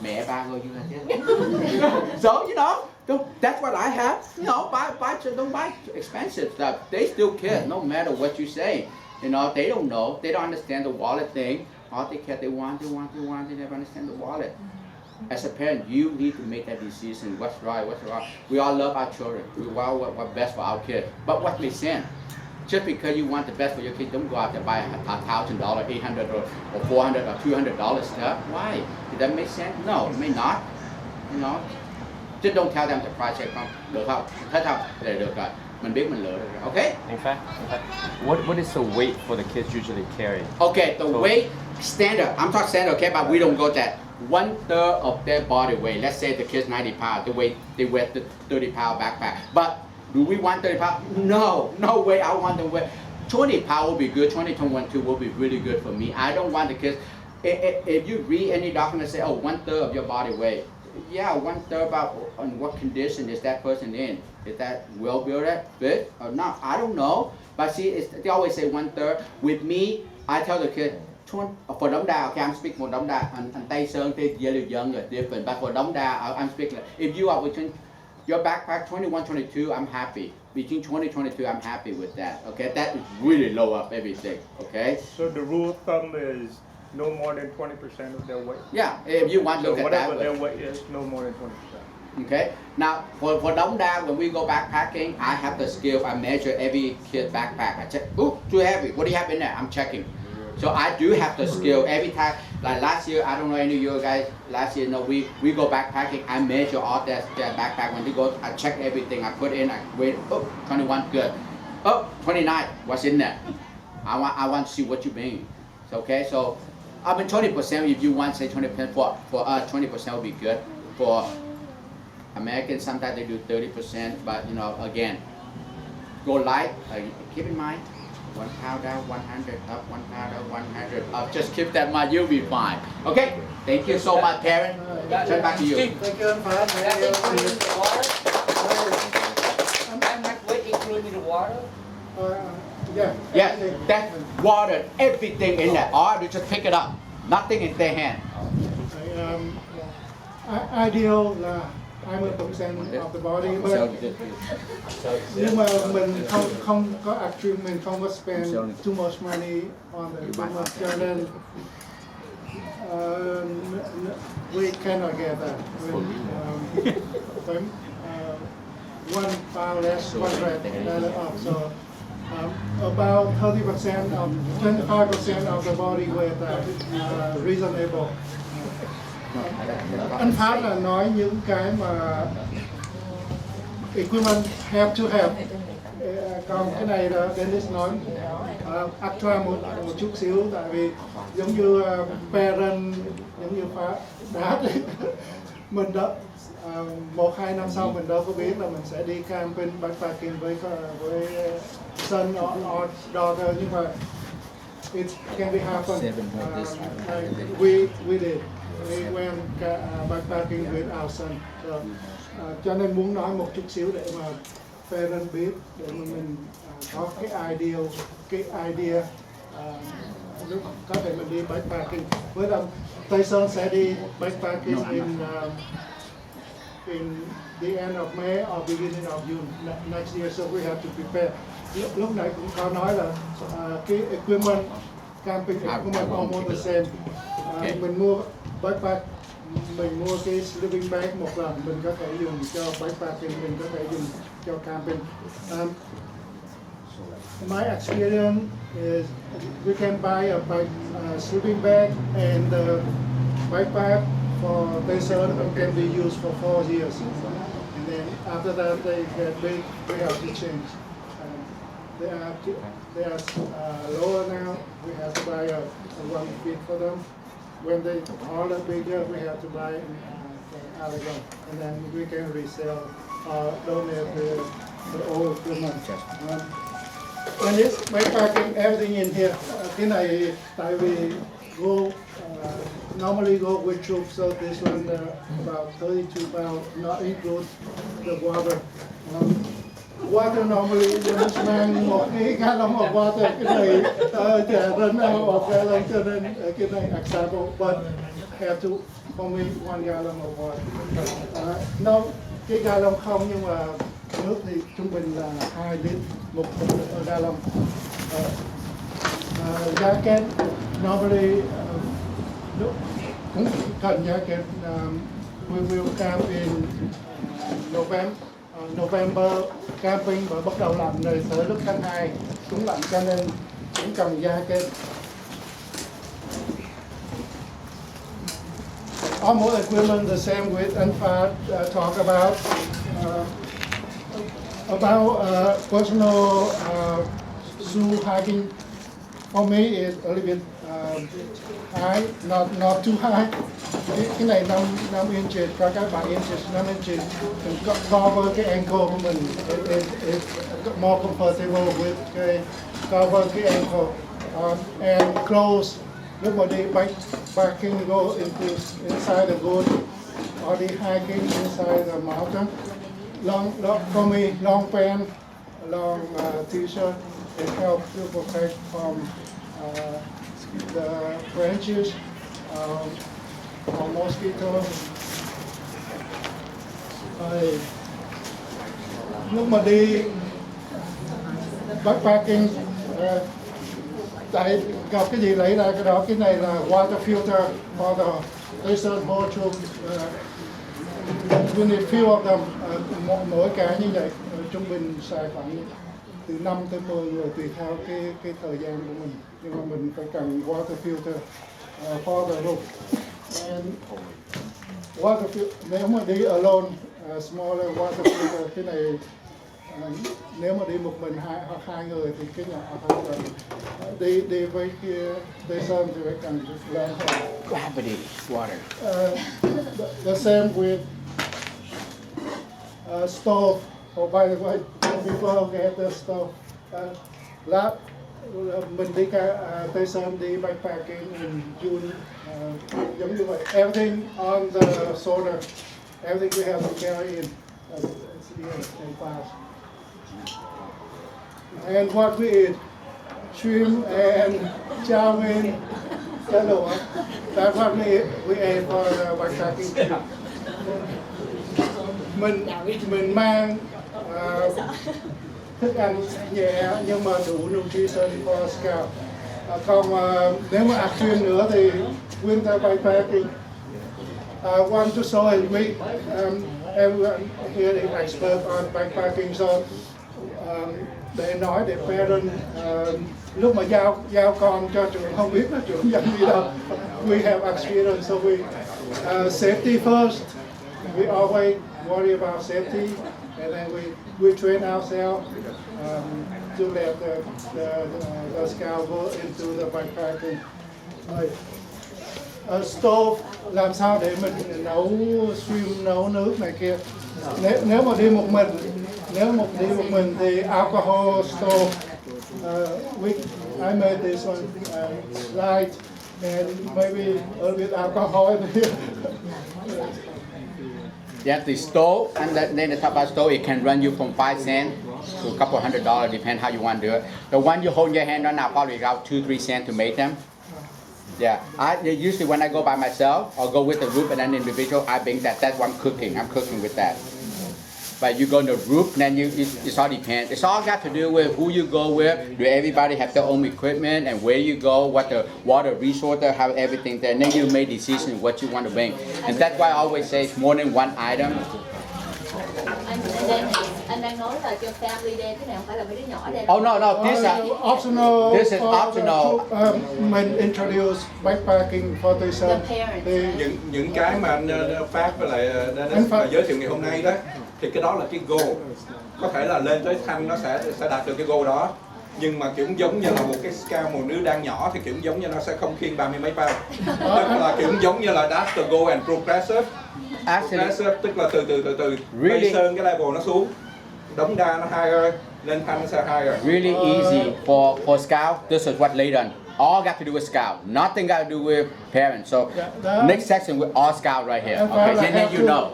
Mẹ ba go use it. So you know, that's what I have. You know, don't buy expensive stuff. They still kids, no matter what you say. You know, they don't know. They don't understand the wallet thing. All they care, they want. They never understand the wallet. As a parent, you need to make that decision. What's right, what's wrong. We all love our children. We all want what's best for our kids. But what makes sense? Just because you want the best for your kids, don't go out there and buy $1,000, $800 or $400 or $200 stuff. Why? Did that make sense? No, it may not. You know, just don't tell them the price không. Được không? Hết không? Để được rồi. Mình biết mình lựa được rồi. Okay? In fact, what is the weight for the kids usually carry? Okay, the weight standard. I'm talking standard, okay, but we don't go that. 1/3 of their body weight. Let's say the kid's 90 pounds. They wear the 30-pound backpack. But do we want 30 pounds? No way. I want them to wear 20 pounds will be good. 20 to 1/2 will be really good for me. I don't want the kids. If you read any document say, 1/3 of your body weight. Yeah, 1/3 about on what condition is that person in? Is that well built, fit or not? I don't know. But see, they always say 1/3. With me, I tell the kid, for Dong Da, okay, I'm speaking for Dong Da. And Tay Son, they're a little younger, different. But for Dong Da, I'm speaking. If you are between your backpack 21, 22, I'm happy. Between 20, 22, I'm happy with that. Okay, that is really low up everything. Okay. So the rule of thumb is no more than 20% of their weight. Yeah, if you want to So look at that whatever way. their weight is, no more than 20%. Okay. Now for Dong Da, when we go backpacking, I have the skill. I measure every kid's backpack. I check. Ooh, too heavy. What do you have in there? I'm checking. So I do have the skill every time. Like last year, I don't know any of you guys. Last year, no, we go backpacking. I measure all that backpack. When we go, I check everything. I put in. I wait. Oh, 21, good. Oh, 29. What's in there? I want to see what you bring. Okay, so I mean 20%. If you want, say 20% for us, 20% would be good. For Americans, sometimes they do 30%. But you know, again, go light. Keep in mind. 1 pound down, 100 up, 1 pound down, 100 up. Just keep that in mind, you'll be fine. Okay? Thank you so much, Karen. Turn back to you. Thank you, Fred. That including the water? That much weight including the water? Yeah. Yes, that water, everything in there. Or you just pick it up. Nothing in their hand. Ideal là 20% of the body, but nhưng mà mình không có actually mình không có spend too much money on the too much, cho nên we cannot get that. When, 1 pound less, 100 up. So about 30% of 25% of the body weight reasonable. Anh Phát là nói những cái mà equipment have to have. Còn cái này là Dennis nói extra một chút xíu, tại vì giống như parent, giống như phá đá mình đó 1-2 năm sau mình đâu có biết là mình sẽ đi camping backpacking với son or daughter, nhưng mà it can be happen. We did. We went backpacking with our son. So, cho nên muốn nói một chút xíu để mà parent biết, để mà mình có cái idea lúc có thể mình đi backpacking với Tay Son sẽ đi backpacking in in the end of May or beginning of June next year, so we have to prepare. Lúc nãy cũng có nói là cái equipment, camping equipment almost the same. Mình mua backpack, mình mua cái sleeping bag một lần, mình có thể dùng cho backpacking, mình có thể dùng cho camping. My experience is we can buy a sleeping bag and the backpack for Tay Son can be used for 4 years, and then after that they get big, we have to change. They are lower now. We have to buy a 1 feet for them. When they are bigger, we have to buy other one, and then we can resell or donate the old equipment. And it's backpacking everything in here. Cái này tại vì normally go with troops, so this one about 32 pounds, not include the water. Water normally when mang một cái gallon of water, cái này run out of gallon, cho nên cái này acceptable, but have to for me 1 gallon of water. No, cái gallon không, nhưng mà nước thì trung bình là 2 lít một gallon. Jacket normally cũng cần jacket. We will camp in November camping, và bắt đầu lạnh rồi, tới lúc tháng 2 cũng lạnh, cho nên cũng cần jacket. Almost equipment the same with Anfad talk about personal shoe hiking. For me is a little bit high, not too high. Cái này 5 inches, có cái 7 inches, 5 inches. Mình cover cái ankle của mình. It's more comfortable with cái cover cái ankle. And clothes. Lúc mà đi backpacking, go inside the woods, or đi hiking inside the mountain. For me, long pants, long t-shirt, it helps to protect from the branches or mosquitoes. Lúc mà đi backpacking, tại gặp cái gì lấy ra cái đó. Cái này là water filter for the Tay Son boat troop. We need few of them. Mỗi cái như vậy trung bình xài khoảng từ 5 tới 10 người tùy theo cái thời gian của mình, nhưng mà mình phải cần water filter for the roof. And water filter, nếu mà đi alone, smaller water filter, cái này nếu mà đi một mình hoặc 2 người thì cái nhỏ hơn. Đi với kia Tay Son thì phải cần lên Gravity water. The same with stove. Oh, by the way, before we get the stove, mình đi Tay Son đi backpacking in June, giống như vậy. Everything on the shoulder, everything we have to carry in. It's here and fast. And what we eat, shrimp and chow mein, that's what we ate for backpacking. Mình mang thức ăn nhẹ nhưng mà đủ nutrition for scout. Còn nếu mà action nữa thì winter backpacking. I want to show it. Everyone here is expert on backpacking, so để nói để parent lúc mà giao con cho trường không biết là trường dạy gì đâu. We have experience, so we safety first. We always worry about safety, and then we train ourselves to let the scout go into the backpacking. Stove làm sao để mình nấu swim, nấu nước này kia. Nếu mà đi một mình thì alcohol stove. I made this one light and maybe a little bit alcohol in here. Yeah, the stove, and then the top of the stove, it can run you from 5 cents to a couple $100, depend how you want to do it. The one you hold in your hand right now, probably about 2-3 cents to make them. Yeah, usually when I go by myself or go with a group and an individual, I think that's what I'm cooking. I'm cooking with that. But you go in a group, then it's all depends. It's all got to do with who you go with. Do everybody have their own equipment and where you go, what the water resource, have everything there. And then you make decisions what you want to bring. And that's why I always say it's more than one item. Anh đang nói là cho family day cái này không phải là mấy đứa nhỏ đây. Oh no, this Optional. This is optional. Mình introduce backpacking for Tay Son. The parents. Những cái mà anh Phát với lại Dennis mà giới thiệu ngày hôm nay đó, thì cái đó là cái goal. Có thể là lên tới Thanh nó sẽ đạt được cái goal đó. Nhưng mà kiểu giống như là một cái scout một đứa đang nhỏ thì kiểu giống như nó sẽ không khiêng 30 mấy pound. Tức là kiểu giống như là that's the goal and progressive. Progressive tức là từ Tay Sơn cái level nó xuống, đống đa nó higher, lên Thanh nó sẽ higher. Really easy for scout. This is what later on. All got to do with scout. Nothing got to do with parents. So next section with all scout right here. Okay, then you know.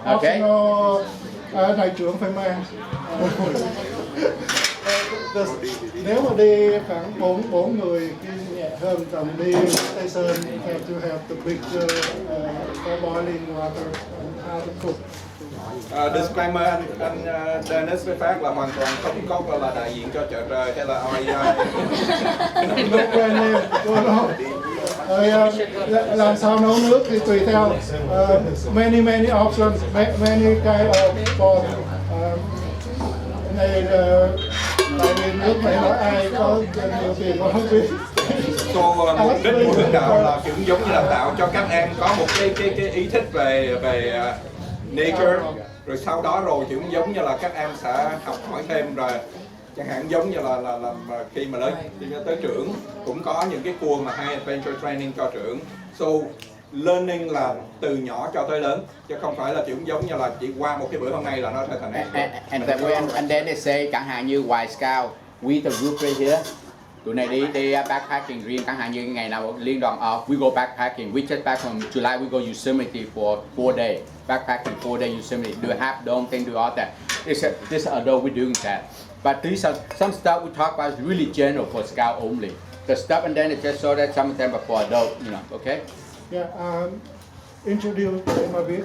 Okay. Đại trưởng phải mang. Nếu mà đi khoảng 4 người đi nhẹ hơn tầm đi Tay Sơn, have to have the big for boiling water and how to cook. Disclaimer anh Dennis với Phát là hoàn toàn không có là đại diện cho chợ trời hay là REI. No brand name, làm sao nấu nước thì tùy theo many options, many kind of for này tại vì nước này nói ai có nhiều tiền có không biết. Mục đích của hướng đạo là kiểu giống như là tạo cho các em có một cái ý thức về nature, rồi sau đó rồi kiểu giống như là các em sẽ học hỏi thêm, rồi chẳng hạn giống như là khi mà lớn tới trưởng cũng có những cái tour mà high adventure training cho trưởng. So learning là từ nhỏ cho tới lớn, chứ không phải là kiểu giống như là chỉ qua một cái bữa hôm nay là nó sẽ thành And then they say chẳng hạn như White Scout, we the group right here. Tụi này đi backpacking riêng, chẳng hạn như ngày nào liên đoàn off, we go backpacking. We just back from July, we go Yosemite for 4 days. Backpacking 4 days Yosemite, do a half dome thing, do all that. This adult we're doing that. But some stuff we talk about is really general for scout only. The stuff and then it just so that some of them are for adult, you know, okay? Yeah, introduce để mà biết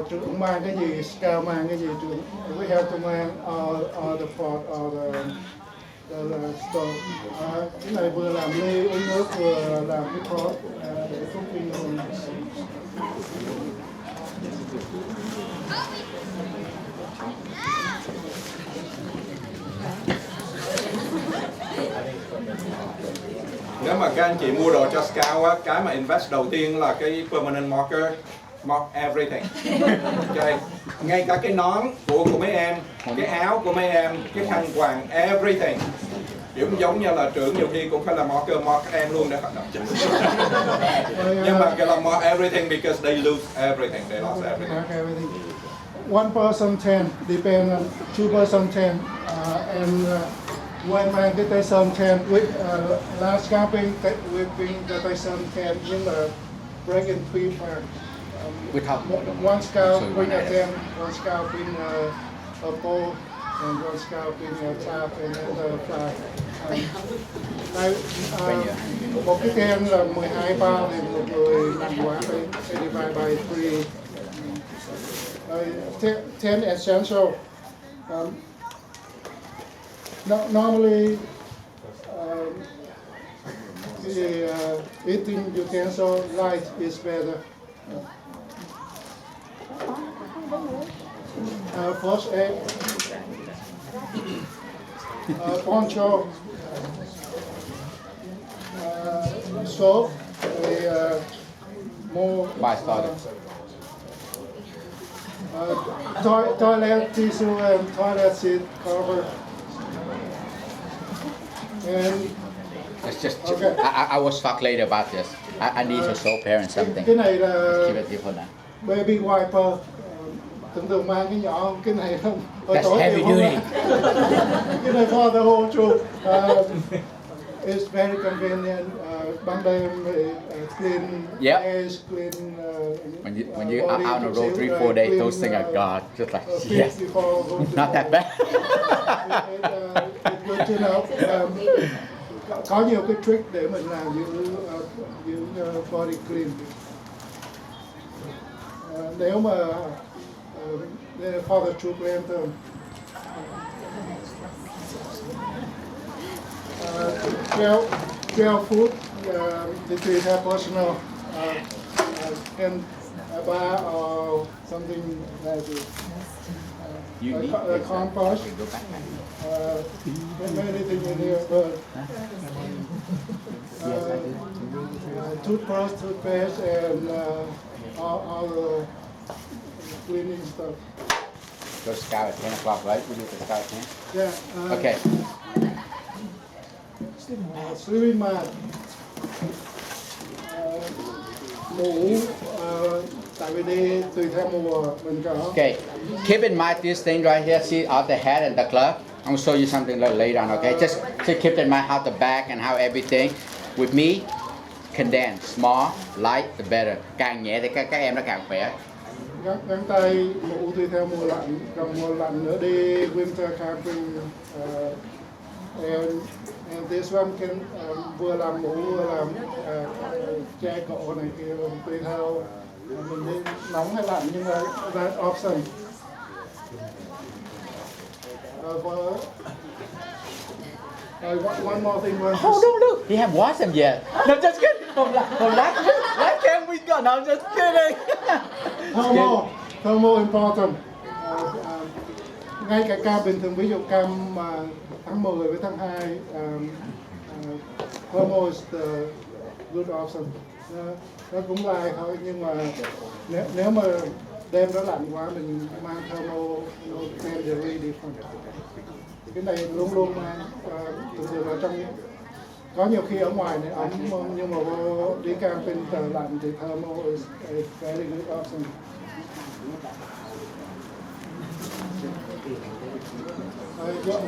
trưởng mang cái gì, scout mang cái gì, trưởng we have to mang all the pot, all the stove. Cái này vừa làm ly uống nước vừa làm cái pot để cooking luôn. Nếu mà các anh chị mua đồ cho scout á, cái mà invest đầu tiên là cái permanent marker, mark everything. Okay. Ngay cả cái nón của mấy em, cái áo của mấy em, cái khăn quàng, everything. Kiểu giống như là trưởng nhiều khi cũng phải là marker mark các em luôn để hoạt động. Nhưng mà cái là mark everything because they lose everything, they lost everything. One person 10, depend on 2 person 10, and when mang cái Tay Son 10 with last camping we bring the Tay Son 10 in the break in 3 parts. One scout bring a tent, one scout bring a pole, and one scout bring a trap and another flag. Một cái tent là 12 bao thì một người nằm quá sẽ divide by 3. 10 essential. Normally, the eating utensil light is better. First aid, poncho, soap, more. Toilet tissue and toilet seat cover. And It's just, okay. I will talk later about this. I need to show parents something. Cái này là Keep it different now. baby wiper. Tưởng tượng mang cái nhỏ, cái này không. That's heavy duty. Cái này for the whole troop. It's very convenient. Ban đêm clean air, clean. When you out on the road 3-4 days, those things are God, just like yes, not that bad. It's good to know. có nhiều cái trick để mình làm giữ body clean. Nếu mà for the true lantern, gel food if you have personal can bar or something like this. Compost. Anything in here, but toothbrush, toothpaste, and all the cleaning stuff. Go scout at 10 o'clock, right? We do the scout at 10? Yeah. Okay. Sleeping mat. Mũ, tại vì đi tùy theo mùa mình có. Okay. Keep in mind this thing right here. See all the hat and the glove. I'm gonna show you something a little later on. Okay. Just keep in mind how the back and how everything. With me, condense, small, light, the better. Càng nhẹ thì các em nó càng khỏe. Găng tay mũ tùy theo mùa lạnh, còn mùa lạnh nữa đi winter camping. And this one can vừa làm mũ vừa làm che cổ này kia tùy theo mình đi nóng hay lạnh, nhưng mà that option. One more thing. Oh, don't look. He haven't washed them yet. No, just kidding. Last time we got. No, just kidding. Thermal important. Ngay cả cam bình thường, ví dụ cam tháng 10 với tháng 2, thermal is the good option. Nó cũng lai thôi, nhưng mà nếu mà đêm nó lạnh quá mình mang thermal, nó can the really different. Cái này luôn luôn mang, thường là trong có nhiều khi ở ngoài này ấm, nhưng mà đi camping trời lạnh thì thermal is a very good option.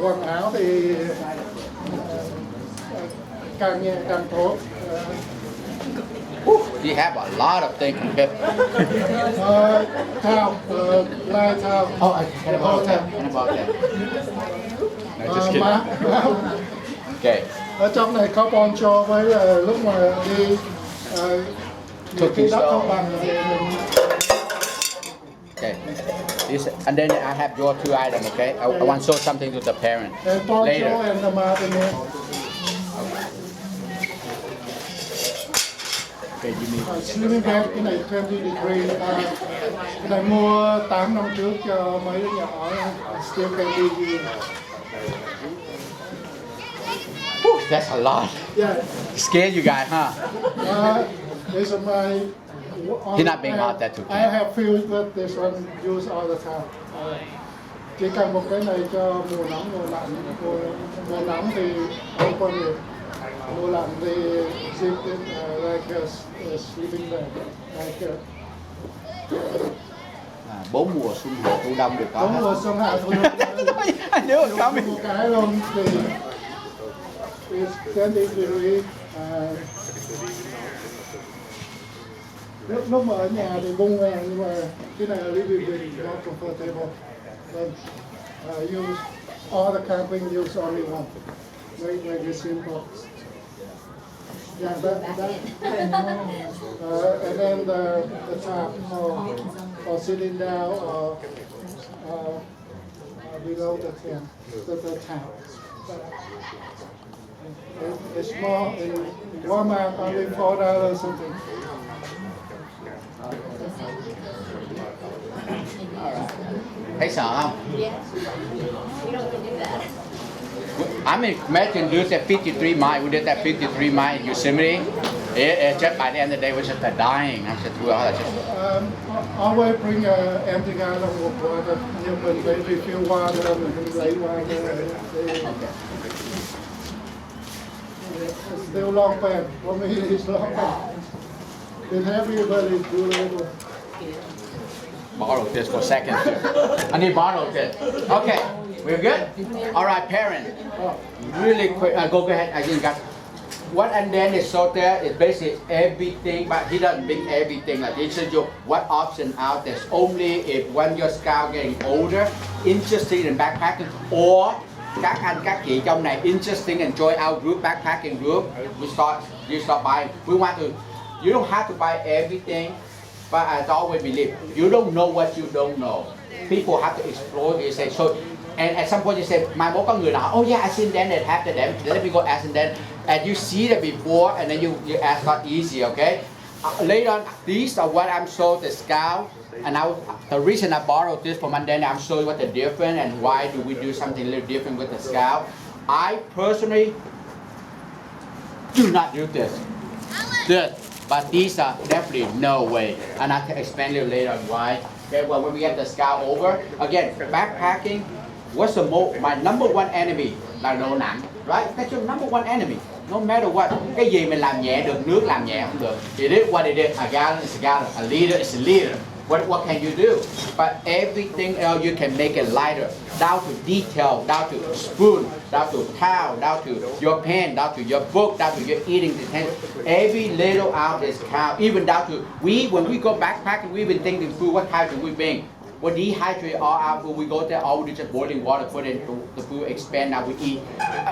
Quần áo thì càng nhẹ càng tốt. You have a lot of things. Towel, light towel. Oh, and about that. No, just kidding. Okay. Ở trong này có poncho với lúc mà đi khi đất không bằng thì mình. Okay. And then I have your 2 items. Okay. I want to show something to the parent Poncho later. and the mat in here. Okay, you mean? Sleeping bag cái này 20 degree. Cái này mua 8 năm trước cho mấy đứa nhỏ. Still can be used. Whew, that's a lot. Yeah. Scare you guys, huh? This is my. He's not being hot that too. I have filled with this one used all the time. Chỉ cần một cái này cho mùa nóng, mùa lạnh. Mùa nóng thì open it. Mùa lạnh thì zip it like a sleeping bag. Like 4 mùa xuân hạ thu đông được có. 4 mùa xuân hạ thu đông. I knew it was coming. Một cái luôn thì it's 20 degree. Lúc mà ở nhà thì bung ra, nhưng mà cái này là living room, not comfortable. But use all the camping, use only one. Make it simple. Yeah, that. And then the top for sitting down or below the tent, the top. It's small in Walmart, only $4 something. Thấy sợ không? Yes. We don't want to do that. I mean, imagine do that 53 mile. We did that 53 mile in Yosemite. Just by the end of the day, we're just dying. I'm just Always bring empty gallon of water. You can refill water, you can lay water. It's still long pen. For me, it's long pen. It's heavy, but it's durable. Borrow this for a second. I need to borrow this. Okay, we're good? All right, parent. Really quick, go ahead. I didn't got. What and then is so there is basically everything, but he doesn't bring everything. Like he shows you what option out there's only if when your scout getting older, interested in backpacking, or các anh các chị trong này interesting and join our group backpacking group, you start buying. We want to. You don't have to buy everything, but as I always believe, you don't know what you don't know. People have to explore. You say so, and at some point you say, mai mốt có người nào, oh yeah, I seen them that have that. Let me go ask them. And you see that before, and then you ask not easy, okay? Later on, these are what I'm showing the scout, and the reason I borrowed this from Mandela, I'm showing what the difference and why do we do something a little different with the scout. I personally do not do this, but these are definitely no way, and I can explain you later on why. Okay, well, when we get the scout over, again, backpacking, what's my number one enemy là độ nặng, right? That's your number one enemy. No matter what, cái gì mình làm nhẹ được, nước làm nhẹ không được. It is what it is. A gallon is a gallon. A liter is a liter. What can you do? But everything else you can make it lighter. Down to detail, down to spoon, down to towel, down to your pen, down to your book, down to your eating utensils. Every little ounce is count. Even down to when we go backpacking, we've been thinking food. What type do we bring? We dehydrate all our food. We go there, all we do just boiling water, put it into the food, expand. Now we eat.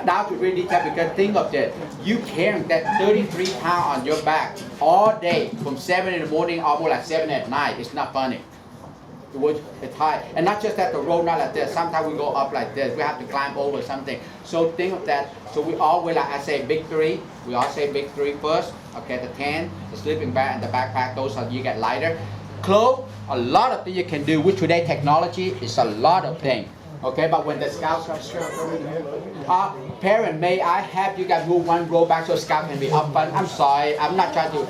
Now to really tell, because think of this, you carrying that 33 pounds on your back all day from 7 in the morning, almost like 7 at night. It's not funny. It's high, and not just that the road not like this. Sometimes we go up like this. We have to climb over something. So think of that. So we always, like I say, big three. We all say big three first. Okay, the tent, the sleeping bag, and the backpack. Those are you get lighter. Clothes. A lot of things you can do with today technology is a lot of things. Okay, but when the scouts parent, may I have you guys move one row back so scout can be up front? I'm sorry, I'm not trying to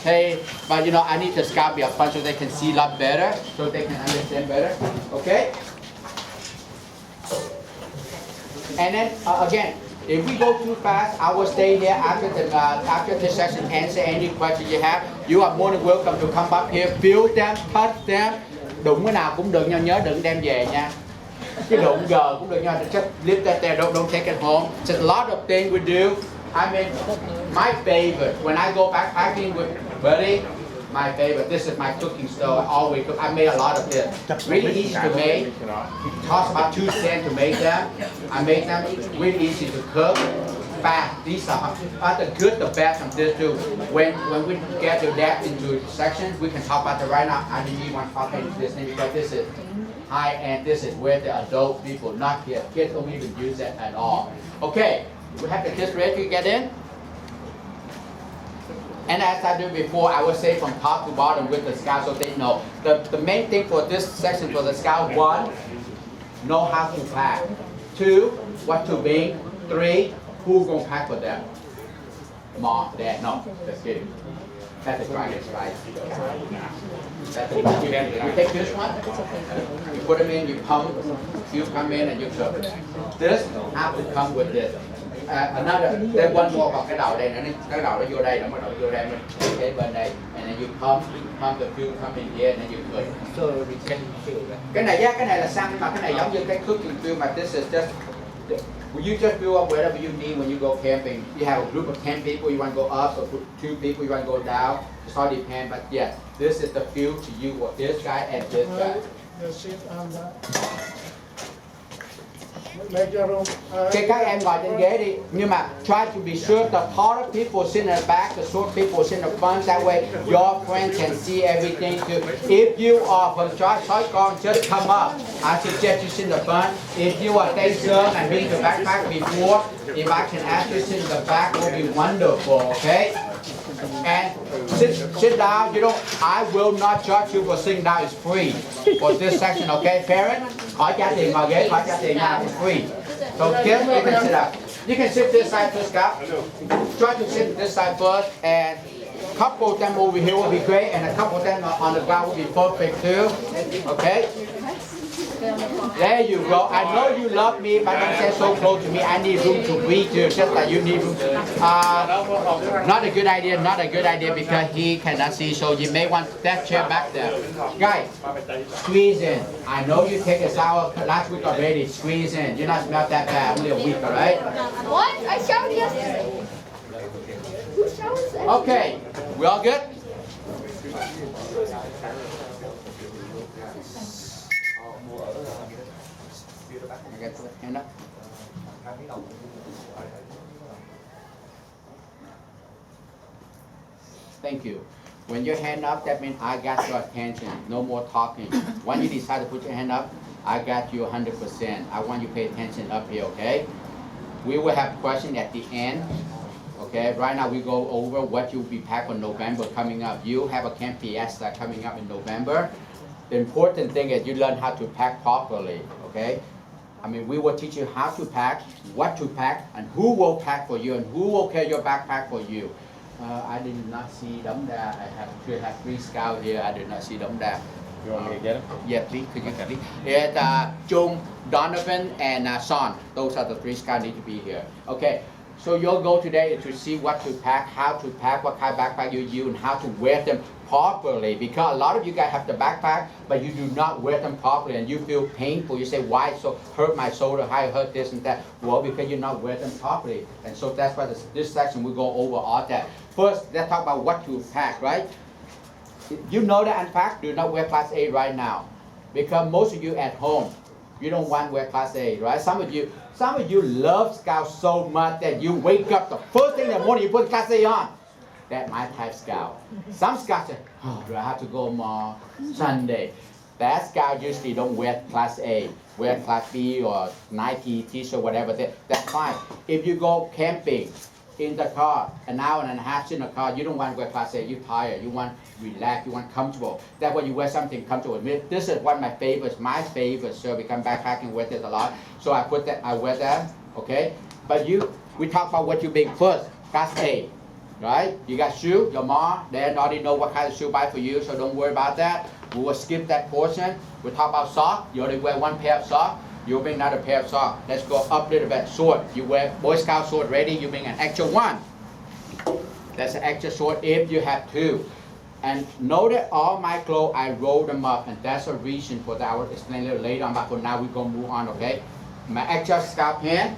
say, but you know, I need the scout be up front so they can see a lot better, so they can understand better. Okay? And then again, if we go too fast, I will stay here after the session, answer any question you have. You are more than welcome to come up here, feel them, touch them. Đụng cái nào cũng được nha, nhớ đừng đem về nha. Cái đụng gờ cũng được nha, just leave that there, don't take it home. Just a lot of things we do. I mean, my favorite, when I go backpacking with Buddy, my favorite, this is my cooking stove. I always cook. I made a lot of this. Really easy to make. It costs about 2 cents to make them. I made them really easy to cook. Fast. These are the good, the bad from this too. When we get to that into sections, we can talk about it right now. I didn't want to talk about this thing because this is high end. This is where the adult people, not kids. Kids don't even use that at all. Okay, we have the kids ready to get in. And as I did before, I will say from top to bottom with the scout so they know. The main thing for this section for the scout, 1, know how to pack. 2, what to bring. 3, who's going to pack for them? Mom, Dad, no, just kidding. That's the right, right. That's you take this one, you put them in, you pump, you come in and you cook. This have to come with this. Another, there's one more vào cái đầu đây nữa, cái đầu nó vô đây, nó bắt đầu vô đây, cái bên đây, and then you pump the fuel come in here, and then you cook. So we can fill that. Cái này là xăng, mà cái này giống như cái cooking fuel, mà this is just, you just fill up whatever you need when you go camping. You have a group of 10 people, you want to go up, or 2 people, you want to go down. It all depends, but yes, this is the fuel to you for this guy and this guy. Okay, các em ngồi trên ghế đi, nhưng mà try to be sure the taller people sit in the back, the short people sit in the front. That way, your friends can see everything too. If you are from Saigon, just come up. I suggest you sit in the front. If you are Tay Son and been to backpack before, if I can ask you to sit in the back, will be wonderful. Okay. And sit down. You don't. I will not charge you for sitting down. It's free for this section. Okay, parent. Khỏi trả tiền ngồi ghế, khỏi trả tiền nha. It's free. So kids, you can sit down. You can sit this side first, Scout. Try to sit this side first, and a couple of them over here will be great, and a couple of them on the ground will be perfect too. Okay. There you go. I know you love me, but don't say so close to me. I need room to breathe too, just like you need room. Not a good idea, not a good idea because he cannot see, so you may want that chair back there. Guys, squeeze in. I know you take a shower last week already. Squeeze in. You're not smell that bad, only a week, all right? What? I showered yesterday. Who showers that? Okay, we all good? I got the hand up. Thank you. When your hand up, that means I got your attention. No more talking. When you decide to put your hand up, I got you 100%. I want you to pay attention up here, okay? We will have questions at the end. Okay, right now we go over what you'll be packed on November coming up. You have a Camp Fiesta coming up in November. The important thing is you learn how to pack properly, okay? I mean, we will teach you how to pack, what to pack, and who will pack for you, and who will carry your backpack for you. I did not see Đống Đa. I have 3 scouts here. I did not see Đống Đa. You want me to get him? Yeah, please, could you please? It's Jung, Donovan, and Son. Those are the 3 scouts need to be here. Okay, so your goal today is to see what to pack, how to pack, what kind of backpack you use, and how to wear them properly. Because a lot of you guys have the backpack, but you do not wear them properly, and you feel painful. You say, why so hurt my shoulder, how I hurt this and that? Well, because you're not wearing them properly. And so that's why this section we go over all that. First, let's talk about what to pack, right? You know that unpack, do not wear class A right now. Because most of you at home, you don't want to wear class A, right? Some of you love Scout so much that you wake up the first thing in the morning, you put class A on. That's my type Scout. Some Scouts say, oh, do I have to go more Sunday? That Scout usually don't wear class A, wear class B or Nike t-shirt, whatever. That's fine. If you go camping, in the car, an hour and a half in the car, you don't want to wear class A, you're tired, you want relax, you want comfortable. That's why you wear something comfortable. This is one of my favorites, so we come backpacking with it a lot. So I wear that, okay? But we talk about what you bring first, class A, right? You got shoe, your mom, dad already know what kind of shoe buy for you, so don't worry about that. We will skip that portion. We talk about sock, you only wear 1 pair of socks. You bring another pair of socks. Let's go up a little bit. Sword. You wear Boy Scout sword ready. You bring an extra 1. That's an extra sword if you have 2. And notice all my clothes, I roll them up. And that's a reason for that. I will explain a little later on. But for now, we're going to move on, okay? My extra Scout pant.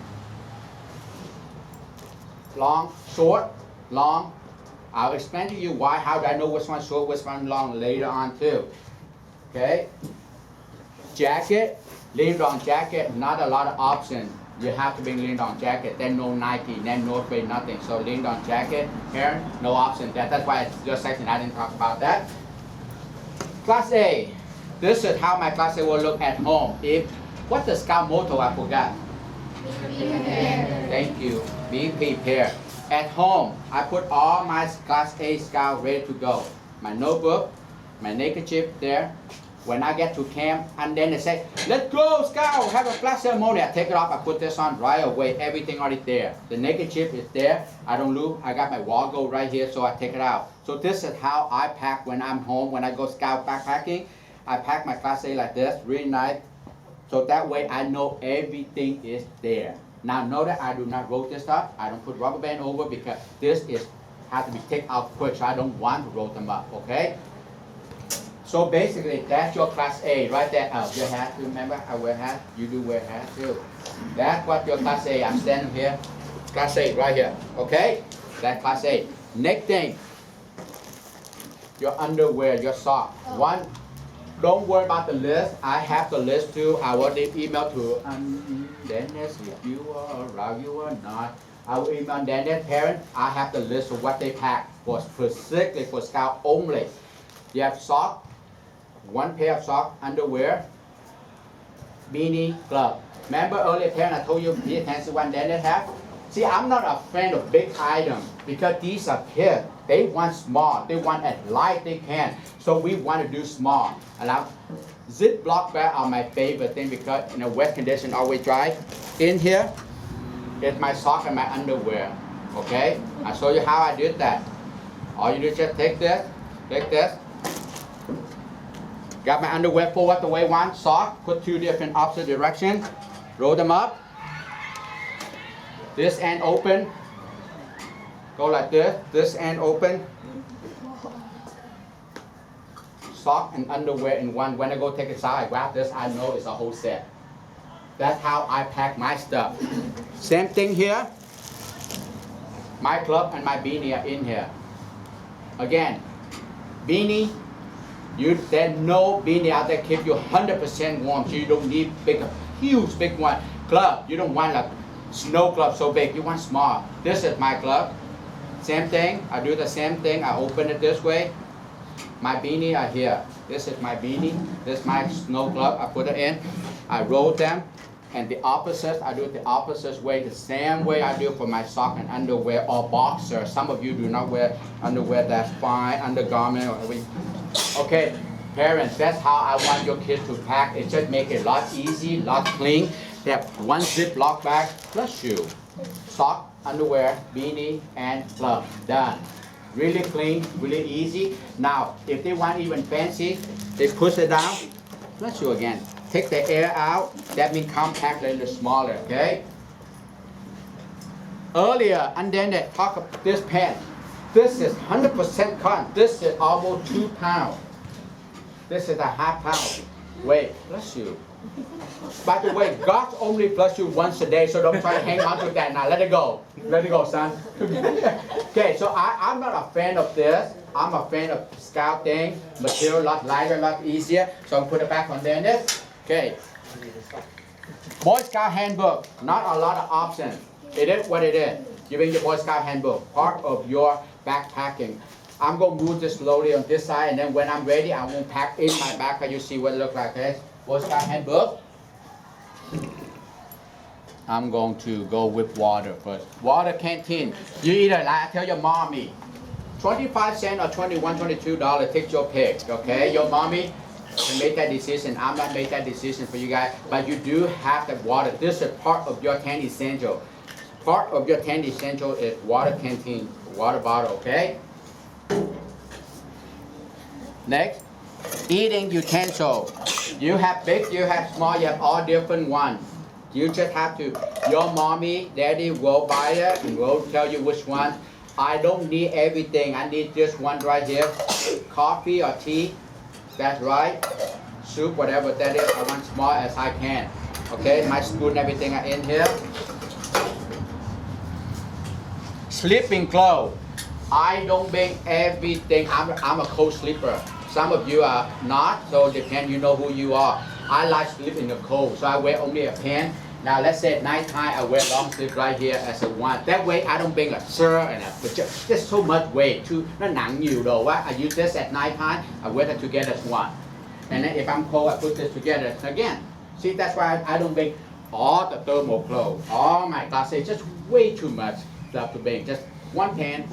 Long, short, long. I'll explain to you how do I know which one's short, which one's long later on too. Okay? Jacket. Lean down jacket, not a lot of options. You have to bring lean down jacket. Then no Nike, then North Face, nothing. So lean down jacket, here, no option. That's why it's your section. I didn't talk about that. Class A. This is how my class A will look at home. What's the Scout motto? I forgot. Be prepared. Thank you. Be prepared. At home, I put all my class A Scout ready to go. My notebook, my neckerchief there. When I get to camp, and then they say, let's go, Scout, have a flash ceremony. I take it off, I put this on right away, everything already there. The neckerchief is there, I don't lose, I got my woggle right here, so I take it out. So this is how I pack when I'm home, when I go Scout backpacking. I pack my class A like this, really nice. So that way I know everything is there. Now notice I do not roll this up, I don't put rubber band over because this has to be taken out quick, so I don't want to roll them up, okay? So basically, that's your class A right there. Your hat, remember I wear hat? You do wear hat too. That's what your class A, I'm standing here. Class A right here, okay? That's class A. Next thing, your underwear, your sock. One, don't worry about the list. I have the list too. I will email to Dennis if you are around, you are not. I will email Dennis parent. I have the list of what they pack for specifically for Scout only. You have sock. 1 pair of socks, underwear, beanie, glove. Remember earlier, parent, I told you pay attention to what Daniel have? See, I'm not a fan of big items because these are kids. They want small. They want as light they can. So we want to do small. And Ziploc bag are my favorite thing because in a wet condition, always dry. In here is my sock and my underwear. Okay? I'll show you how I did that. All you do is just take this. Got my underwear forward the way 1, sock, put 2 different opposite directions, roll them up. This end open, go like this end open. Sock and underwear in one. When I go take it out, I grab this, I know it's a whole set. That's how I pack my stuff. Same thing here. My glove and my beanie are in here. Again, beanie. There's no beanie out there keep you 100% warm, so you don't need bigger. huge big one. Glove, you don't want a snow glove so big, you want small. This is my glove. Same thing, I do the same thing, I open it this way. My beanie are here. This is my beanie, this is my snow glove, I put it in. I roll them, and the opposite, I do it the opposite way, the same way I do for my sock and underwear or boxer. Some of you do not wear underwear, that's fine, undergarment or everything. Okay, parents, that's how I want your kids to pack. It just make it a lot easy, lot clean. They have one Ziploc bag plus shoe, sock, underwear, beanie, and glove. Done. Really clean, really easy. Now, if they want even fancy, they push it down. Plus shoe again. Take the air out. That means compact, a little smaller. Okay. Earlier, and then they talk about this pen. This is 100% cotton. This is almost 2 pounds. This is a half pound. Wait, bless you. By the way, God only bless you once a day, so don't try to hang on to that. Now let it go. Let it go, son. Okay, so I'm not a fan of this. I'm a fan of scouting. Material a lot lighter, a lot easier. So I'll put it back on there. This. Okay. Boy Scout handbook. Not a lot of options. It is what it is. You bring your Boy Scout handbook, part of your backpacking. I'm going to move this slowly on this side, and then when I'm ready, I won't pack in my backpack. You see what it looks like, okay? Boy Scout handbook. I'm going to go with water first. Water canteen. You either, like I tell your mommy, 25 cents or 21, $22, take your pick, okay? Your mommy can make that decision. I'm not make that decision for you guys, but you do have the water. This is part of your tent essential. Part of your tent essential is water canteen, water bottle, okay? Next, eating utensil. You have big, you have small, you have all different ones. You just have to, your mommy, daddy will buy it and will tell you which one. I don't need everything. I need just one right here. Coffee or tea, that's right. Soup, whatever that is, I want small as I can. Okay, my spoon, everything are in here. Sleeping clothes. I don't bring everything. I'm a cold sleeper. Some of you are not, so depend, you know who you are. I like sleep in the cold, so I wear only a pants. Now let's say at night time, I wear long sleeve right here as a one. That way I don't bring a shirt and a pajama. There's so much weight too. Nó nặng nhiều đồ quá. I use this at night time, I wear it together as one. And then if I'm cold, I put this together again. See, that's why I don't bring all the thermal clothes. Oh my God, it's just way too much stuff to bring. Just one pant.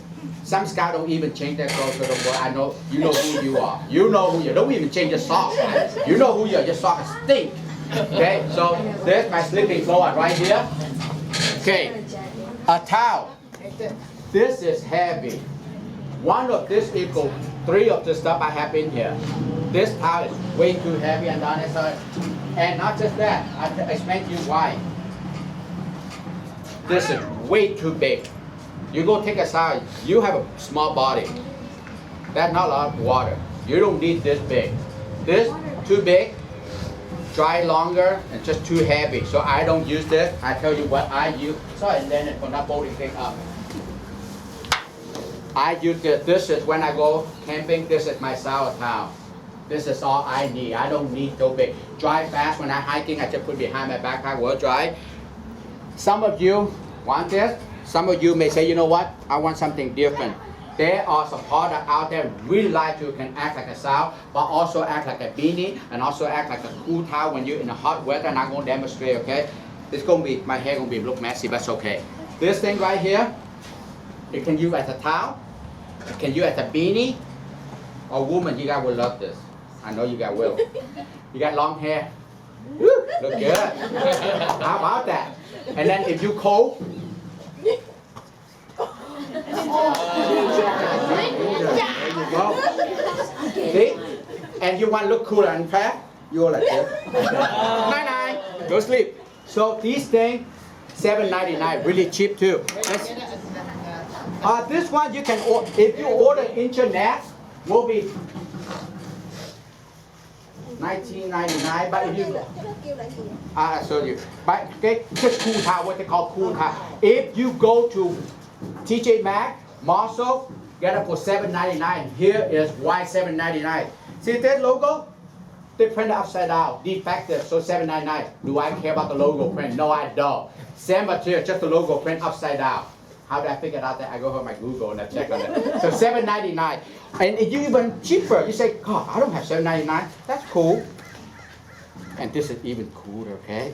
Some scouts don't even change their clothes, so don't worry. I know, you know who you are. You know who you are. Don't even change your socks. You know who you are. Your socks stink. Okay, so there's my sleeping clothes right here. Okay, a towel. This is heavy. One of this equals 3 of the stuff I have in here. This towel is way too heavy and unnecessary. And not just that, I explain to you why. This is way too big. You go take a shower, you have a small body. That's not a lot of water. You don't need this big. This, too big, dry longer, and just too heavy. So I don't use this. I tell you what I use. Sorry, Leonard, for not holding things up. I use this. This is when I go camping, this is my shower towel. This is all I need. I don't need so big. Dry fast. When I'm hiking, I just put behind my backpack, will dry. Some of you want this. Some of you may say, you know what, I want something different. There are supporters out there really like you can act like a sow, but also act like a beanie, and also act like a cool towel when you're in the hot weather, and I'm going to demonstrate, okay? It's going to be, my hair going to be look messy, but it's okay. This thing right here, it can use as a towel, it can use as a beanie. A woman, you guys will love this. I know you guys will. You got long hair. Woo, look good. How about that? And then if you cold, see? And you want to look cooler and fat, you're like this. Night-night, go sleep. So these things, $7.99, really cheap too. This one you can, if you order internet, will be $19.99, but if you, I showed you. But just cool towel, what they call cool towel. If you go to TJ Maxx, get it for $7.99. Here is why $7.99. See that logo? They print it upside down, defective, so $7.99. Do I care about the logo print? No, I don't. Same material, just the logo print upside down. How did I figure out that? I go to my Google and I check on it. So $7.99. And it's even cheaper. You say, God, I don't have $7.99. That's cool. And this is even cooler, okay?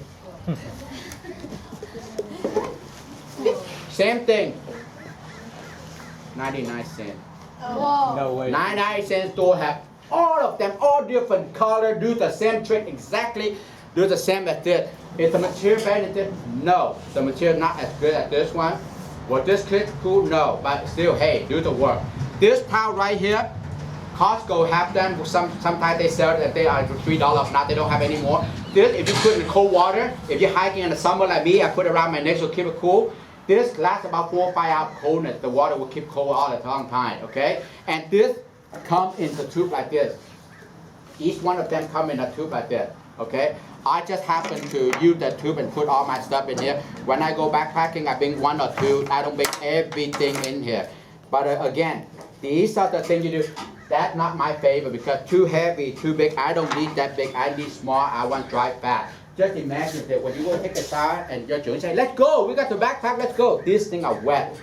Same thing. 99 cents. Whoa. No way. 99 cents store have all of them, all different color, do the same trick exactly, do the same as this. Is the material better than this? No. The material not as good as this one. Was this clip cool? No. But still, hey, do the work. This pouch right here, Costco have them. Sometimes they sell it, they are $3. Now they don't have any more. This, if you put in cold water, if you're hiking in the summer like me, I put it around my neck to keep it cool. This lasts about 4 or 5 hours coldness. The water will keep cold all the time, okay? And this comes in the tube like this. Each one of them come in a tube like this, okay? I just happen to use that tube and put all my stuff in here. When I go backpacking, I bring 1 or 2. I don't bring everything in here. But again, these are the things you do. That's not my favorite because too heavy, too big. I don't need that big. I need small. I want dry fast. Just imagine that when you go take a shower and your children say, let's go, we got to backpack, let's go. These things are wet.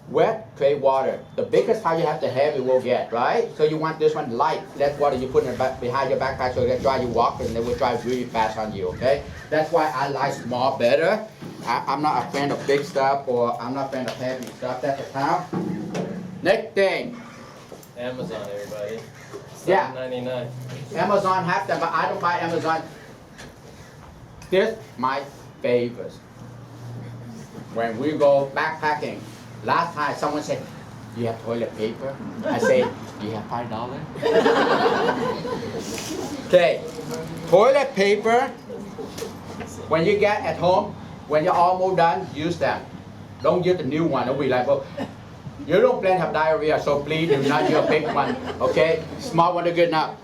Wet, create water. The biggest how you have the heavy will get, right? So you want this one light, less water you put in behind your backpack so it dry you walk and it will dry really fast on you, okay? That's why I like small better. I'm not a fan of big stuff or I'm not a fan of heavy stuff. That's the count. Next thing. Amazon, everybody. Yeah. $7.99. Amazon have them, but I don't buy Amazon. This my favorite. When we go backpacking, last time someone said, "You have toilet paper?" I say, "You have $5?" Okay, toilet paper. When you get at home, when you're almost done, use them. Don't use the new one. It'll be like, well, you don't plan to have diarrhea, so please do not use a big one. Okay, small one is good enough.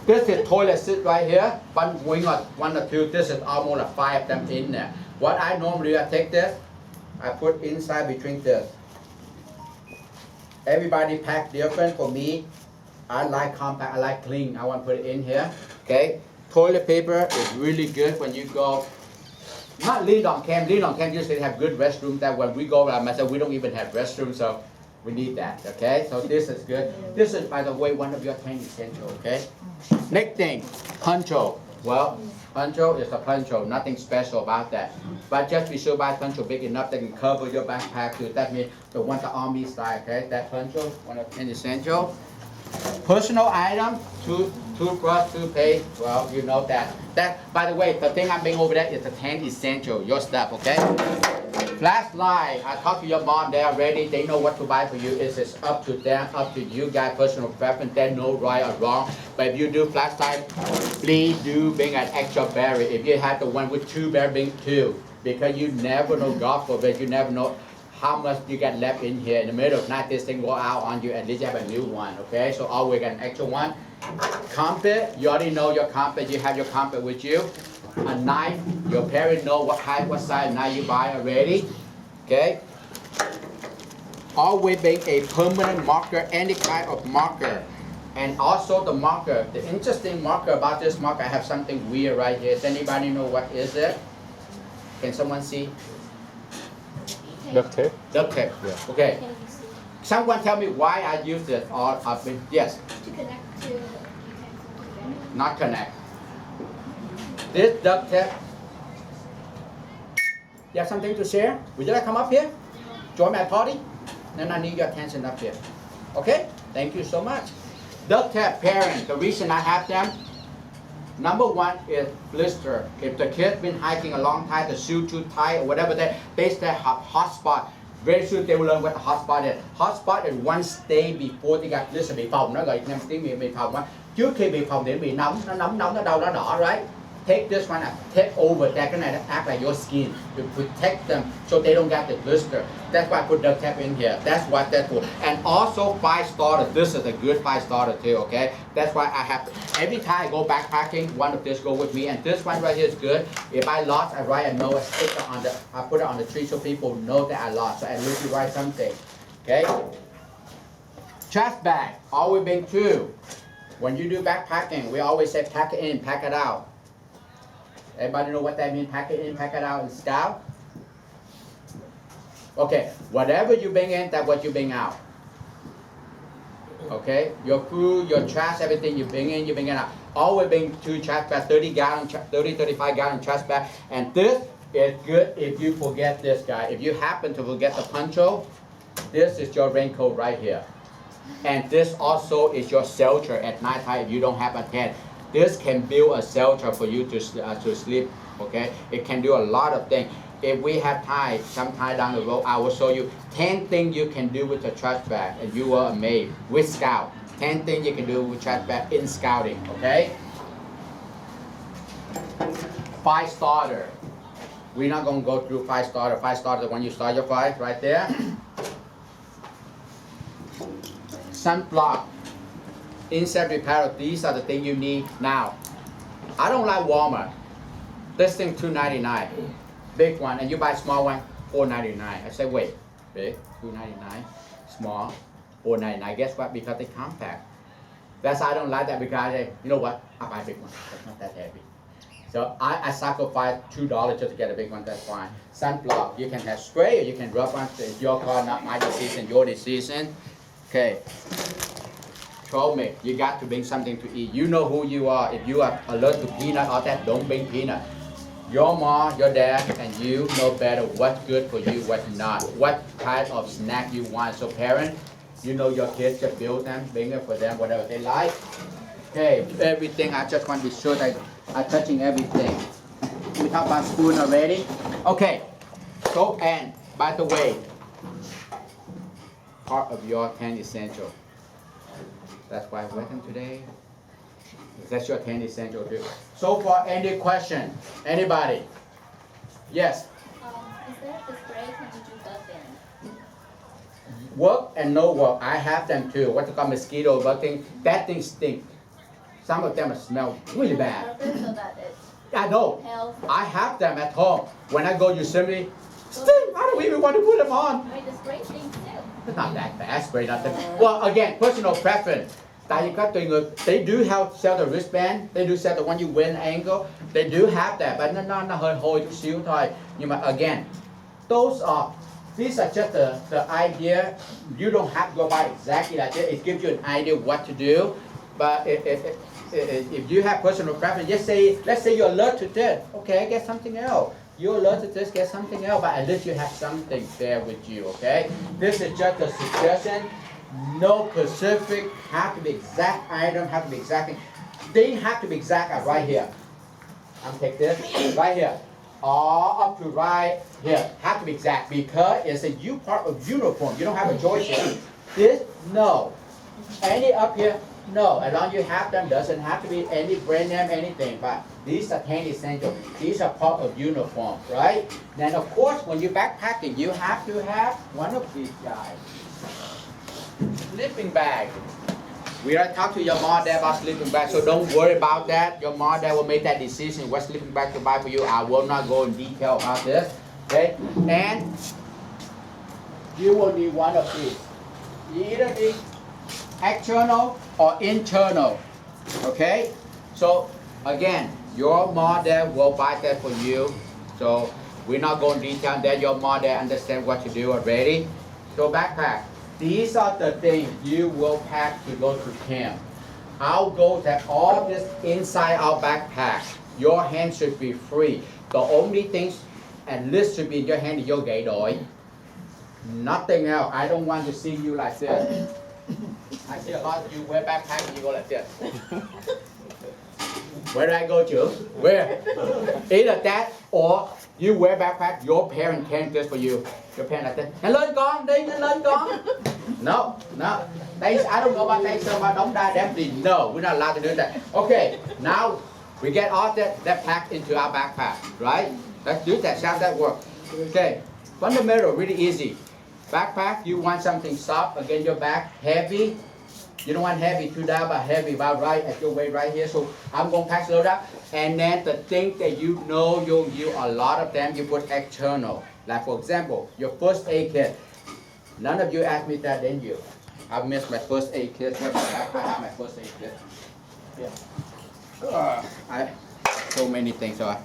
This is toilet seat right here, one wing or 1 or 2. This is almost like 5 of them in there. What I normally do, I take this, I put inside between this. Everybody pack different. For me, I like compact, I like clean. I want to put it in here. Okay, toilet paper is really good when you go. Not lead on camp. Lead on camp usually have good restrooms. That when we go, myself, we don't even have restrooms, so we need that. Okay, so this is good. This is, by the way, one of your 10 essentials. Okay. Next thing, poncho. Well, poncho is a poncho, nothing special about that. But just be sure buy poncho big enough that can cover your backpack too. That means the one the army style, okay? That poncho, one of 10 essential. Personal item, toothbrush, toothpaste, well, you know that. That, by the way, the thing I'm bringing over there is the 10 essential, your stuff, okay? Flashlight, I talked to your mom, they are ready, they know what to buy for you. It's up to them, up to you guys, personal preference, there's no right or wrong. But if you do flashlight, please do bring an extra battery. If you have the one with 2 batteries, bring 2. Because you never know, God forbid, you never know how much you got left in here. In the middle of night, this thing go out on you, at least you have a new one, okay? So always got an extra one. Compass, you already know your compass, you have your compass with you. A knife, your parents know what height, what size knife you buy already, okay? Always bring a permanent marker, any kind of marker. And also the marker, the interesting marker about this marker, I have something weird right here. Does anybody know what is it? Can someone see? Duct tape? Duct tape, Yeah. okay. Someone tell me why I use this all up in, yes, To connect to not connect. This duct tape. You have something to share? Would you like to come up here? Join my party? Then I need your attention up here. Okay? Thank you so much. Duct tape parents, the reason I have them, number 1 is blister. If the kid's been hiking a long time, the shoe too tight or whatever, they stay hot spot. Very soon they will learn what a hot spot is. Hot spot is one stay before they got blister, bị phồng, nó gọi Nam tiếng bị phồng á. Trước khi bị phồng thì bị nóng, nó đau, nó đỏ, right? Take this one, take over that, cái này nó act like your skin to protect them so they don't get the blister. That's why I put duct tape in here. That's what that's for. And also 5 starter. This is a good 5 starter too, okay? That's why I have, every time I go backpacking, one of this go with me. And this one right here is good. If I lost, I write a note, I stick it on I put it on the tree so people know that I lost. So at least you write something, okay? Trash bag, always bring 2. When you do backpacking, we always say pack it in, pack it out. Everybody know what that means? Pack it in, pack it out in Scout? Okay, whatever you bring in, that's what you bring out. Okay, your food, your trash, everything you bring in, you bring it out. Always bring 2 trash bags, 35 gallon trash bag. And this is good if you forget this, guy. If you happen to forget the poncho, this is your raincoat right here. And this also is your shelter at night time if you don't have a tent. This can build a shelter for you to sleep, okay? It can do a lot of things. If we have time, sometime down the road, I will show you 10 things you can do with a trash bag, and you will amazed with Scout. 10 things you can do with trash bag in scouting, okay? 5 starter. We're not gonna go through 5 starter. 5 starter when you start your fire, right there. Sunblock, insect repellent. These are the things you need now. I don't like Walmart. This thing $2.99. Big one, and you buy small one, $4.99. I say, wait, big, $2.99, small, $4.99. Guess what? Because they compact. That's why I don't like that, because I say, you know what? I buy a big one. It's not that heavy. So I sacrifice $2 just to get a big one. That's fine. Sunblock, you can have spray or you can rub on. It's your car, not my decision. Your decision. Okay. Troll me. You got to bring something to eat. You know who you are. If you are allergic to peanut or that, don't bring peanut. Your mom, your dad, and you know better what's good for you, what's not. What type of snack you want. So parents, you know your kids, just build them, bring it for them, whatever they like. Okay, everything, I just want to be sure that I'm touching everything. We talk about spoon already. Okay, so and by the way, part of your 10 essential. That's why I'm working today. That's your 10 essential too. So far, any question? Anybody? Yes. Is there a spray can you do bug in? Work and no work. I have them too. What they call mosquito bug thing. That thing stinks. Some of them smell really bad. So that it I know. helps. I have them at home. When I go Yosemite, stink. I don't even want to put them on. Wait, the spray stinks too. It's not that bad. Spray nothing. Well, again, personal preference. Tại vì các tùy người, they do have sell the wristband, they do sell the one you win ankle, they do have that, but nó hơi hôi chút xíu thôi. Nhưng mà again, these are just the idea. You don't have to go by exactly like this. It gives you an idea what to do. But if you have personal preference, let's say you're allergic to this. Okay, get something else. You're allergic to this, get something else. But at least you have something there with you. Okay, this is just a suggestion. No specific, have to be exact item, have to be exact. They have to be exact right here. I'm take this right here, all up to right here. Have to be exact because it's a U part of uniform. You don't have a choice here. This no, any up here no. As long as you have them, doesn't have to be any brand name, anything. But these are 10 essential. These are part of uniform, right? Then of course, when you're backpacking, you have to have one of these guys. Sleeping bag. We already talked to your mom there about sleeping bag, so don't worry about that. Your mom there will make that decision what sleeping bag to buy for you. I will not go in detail about this. Okay? And you will need one of these. Either be external or internal. Okay? So again, your mom there will buy that for you. So we're not going in detail there. Your mom there understand what to do already. So backpack. These are the things you will pack to go to camp. Our goal is that all this inside our backpack, your hand should be free. The only things and list should be in your hand is your gậy đội. Nothing else. I don't want to see you like this. I see a lot of you wear backpack and you go like this. Where do I go to? Where? Either that or you wear backpack, your parent carrying this for you. Your parent like this. Nhanh lên con, đi, nhanh lên con. No. I don't know about Tay Son, but don't die definitely. No, we're not allowed to do that. Okay, now we get all that packed into our backpack, right? Let's do that, have that work. Okay, fundamental, really easy. Backpack, you want something soft against your back, heavy. You don't want heavy too down, but heavy about right at your weight right here. So I'm going to pack slow down. And then the thing that you know you'll use a lot of them, you put external. Like for example, your first aid kit. None of you asked me that, didn't you? I missed my first aid kit. I have my first aid kit. I so many things. So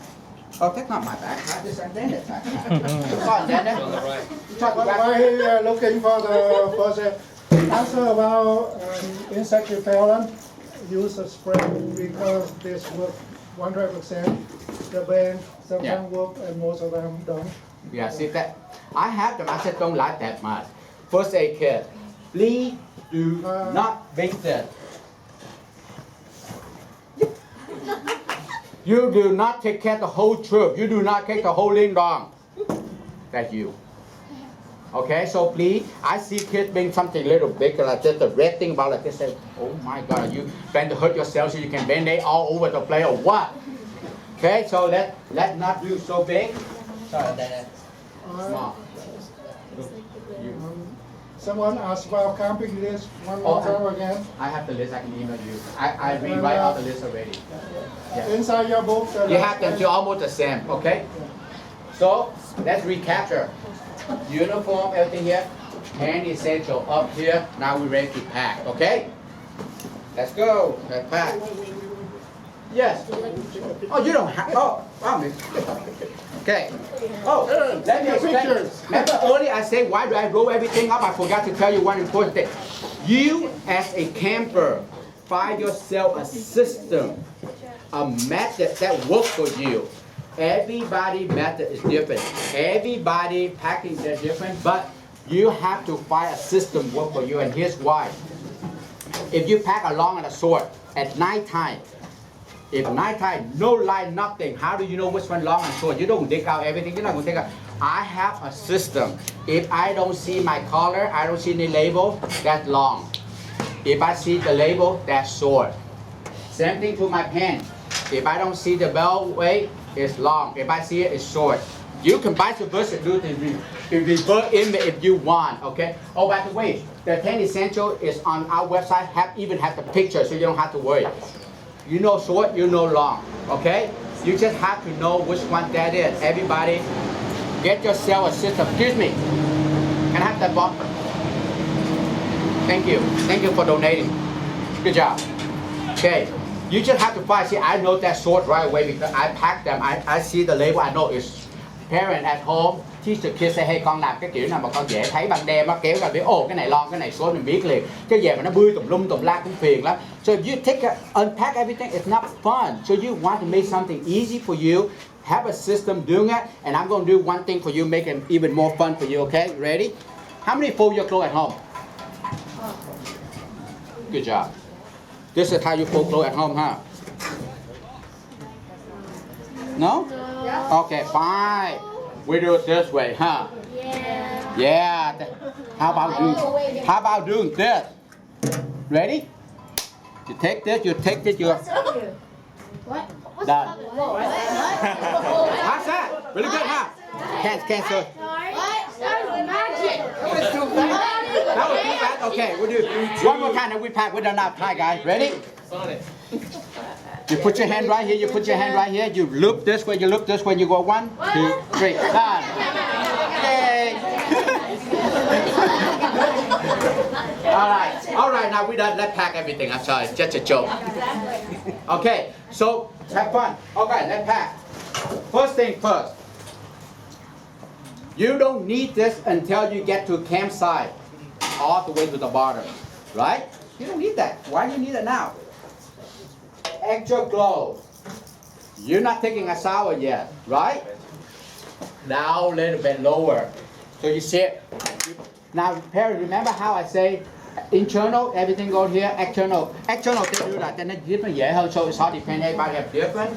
oh, that's not my bag. I just invented that. Go on, Dennis. On the right. Why looking for the answer about insect repellent? Use a spray because this work 100%. The band sometimes work and most of them don't. Yeah, see that? I have them. I just don't like that much. First aid kit. Please do not bake that. You do not take care of the whole troop. You do not take the whole thing wrong. That's you. Okay, so please, I see kids being something little bigger, like just a red thing about like this. Say, oh my God, you trying to hurt yourself so you can band-aid all over the place or what? Okay, so let's not do so big. Sorry, that small. Someone asked about camping list one more time again. I have the list. I can email you. I rewrite all the list already. Yeah. Inside your book. You have them to almost the same. Okay. So let's recapture. Uniform, everything here. Hand essential up here. Now we're ready to pack. Okay. Let's go. Let's pack. Yes. Oh, you don't have. Oh, promise. Okay. Oh, let me explain. Remember earlier I said, why do I roll everything up? I forgot to tell you one important thing. You, as a camper, find yourself a system, a method that works for you. Everybody's method is different. Everybody packing is different, but you have to find a system work for you. And here's why. If you pack a long and a short at nighttime, if nighttime, no light, nothing, how do you know which one long and short? You don't dig out everything. You're not going to take out. I have a system. If I don't see my collar, I don't see any label, that's long. If I see the label, that's short. Same thing to my pen. If I don't see the belt weight, it's long. If I see it, it's short. You can vice versa do the reverse image if you want, okay? Oh, by the way, the 10 essential is on our website, even have the picture so you don't have to worry. You know short, you know long, okay? You just have to know which one that is. Everybody, get yourself a system. Excuse me, can I have that box? Thank you. Thank you for donating. Good job. Okay, you just have to find. See, I know that short right away because I packed them. I see the label. I know it's parent at home. Teach the kids say, hey, con làm cái kiểu nào mà con dễ thấy ban đêm á, kéo ra biết, ồ cái này long, cái này short mình biết liền. Chứ về mà nó bươi tùm la cũng phiền lắm. So if you take unpack everything, it's not fun. So you want to make something easy for you. Have a system doing it, and I'm going to do one thing for you, make it even more fun for you. Okay, ready? How many fold your clothes at home? Good job. This is how you fold clothes at home, huh? No? Okay, fine. We do it this way, huh? Yeah. Yeah. How about doing this? Ready? You take this, you take this, you. What? Done. How's that? Really good, huh? Can't sir. What? That was magic. That was too fast. Okay, we'll do one more time and we pack. We're done now. Hi guys, ready? Sonic. You put your hand right here, you put your hand right here, you look this way, you look this way, you go 1, 2, 3, done. Yay! All right, now we're done. Let's pack everything. I'm sorry, it's just a joke. Okay, so have fun. Okay, let's pack. First thing first. You don't need this until you get to campsite, all the way to the bottom, right? You don't need that. Why do you need it now? Extra clothes. You're not taking a shower yet, right? Now a little bit lower. So you see it. Now, parents, remember how I say internal, everything goes here, external. External they do that, then it's different. Yeah, so it's all dependent. Everybody have different.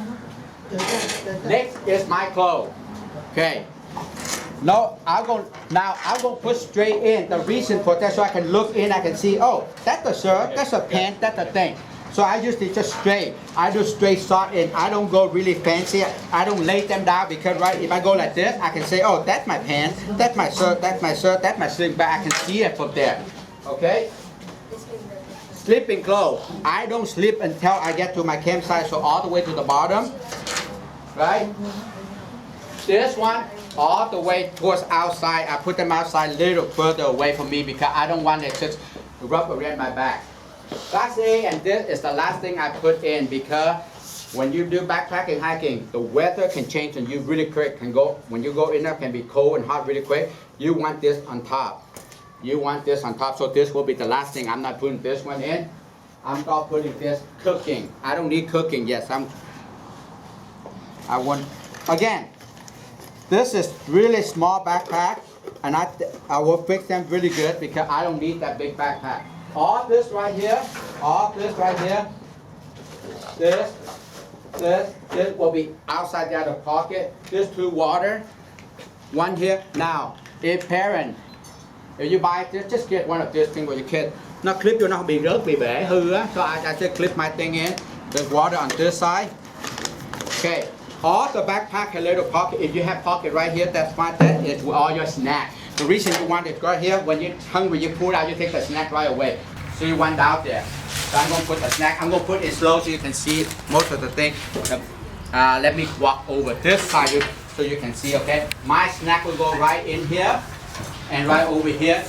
Next is my clothes. Okay. No, I'm going to put straight in. The reason for that, so I can look in, I can see, oh, that's a shirt, that's a pant, that's a thing. So I usually just straight. I do straight shot in. I don't go really fancy. I don't lay them down because right, if I go like this, I can say, oh, that's my pants, that's my shirt, that's my shirt, that's my sling bag. I can see it from there. Okay? Sleeping clothes. I don't sleep until I get to my campsite, so all the way to the bottom. Right? This one, all the way towards outside. I put them outside a little further away from me because I don't want it to just rub around my back. Class A, and this is the last thing I put in because when you do backpacking hiking, the weather can change and you really quick can go, when you go in there can be cold and hot really quick. You want this on top. You want this on top, so this will be the last thing. I'm not putting this one in. I'm not putting this cooking. I don't need cooking, yes. Again, this is really small backpack and I will fix them really good because I don't need that big backpack. All this right here, this will be outside the other pocket. This 2 water, 1 here. Now, if you buy this, just get one of this thing with your kid. Nó clip vô nó không bị rớt, bị bể, hư á. So I just clip my thing in. There's water on this side. Okay. All the backpack a little pocket. If you have pocket right here, that's fine. That is all your snack. The reason you want it right here, when you're hungry, you pull out, you take the snack right away. So you want out there. So I'm gonna put the snack. I'm gonna put it slow so you can see most of the thing. Let me walk over this side so you can see. Okay. My snack will go right in here and right over here.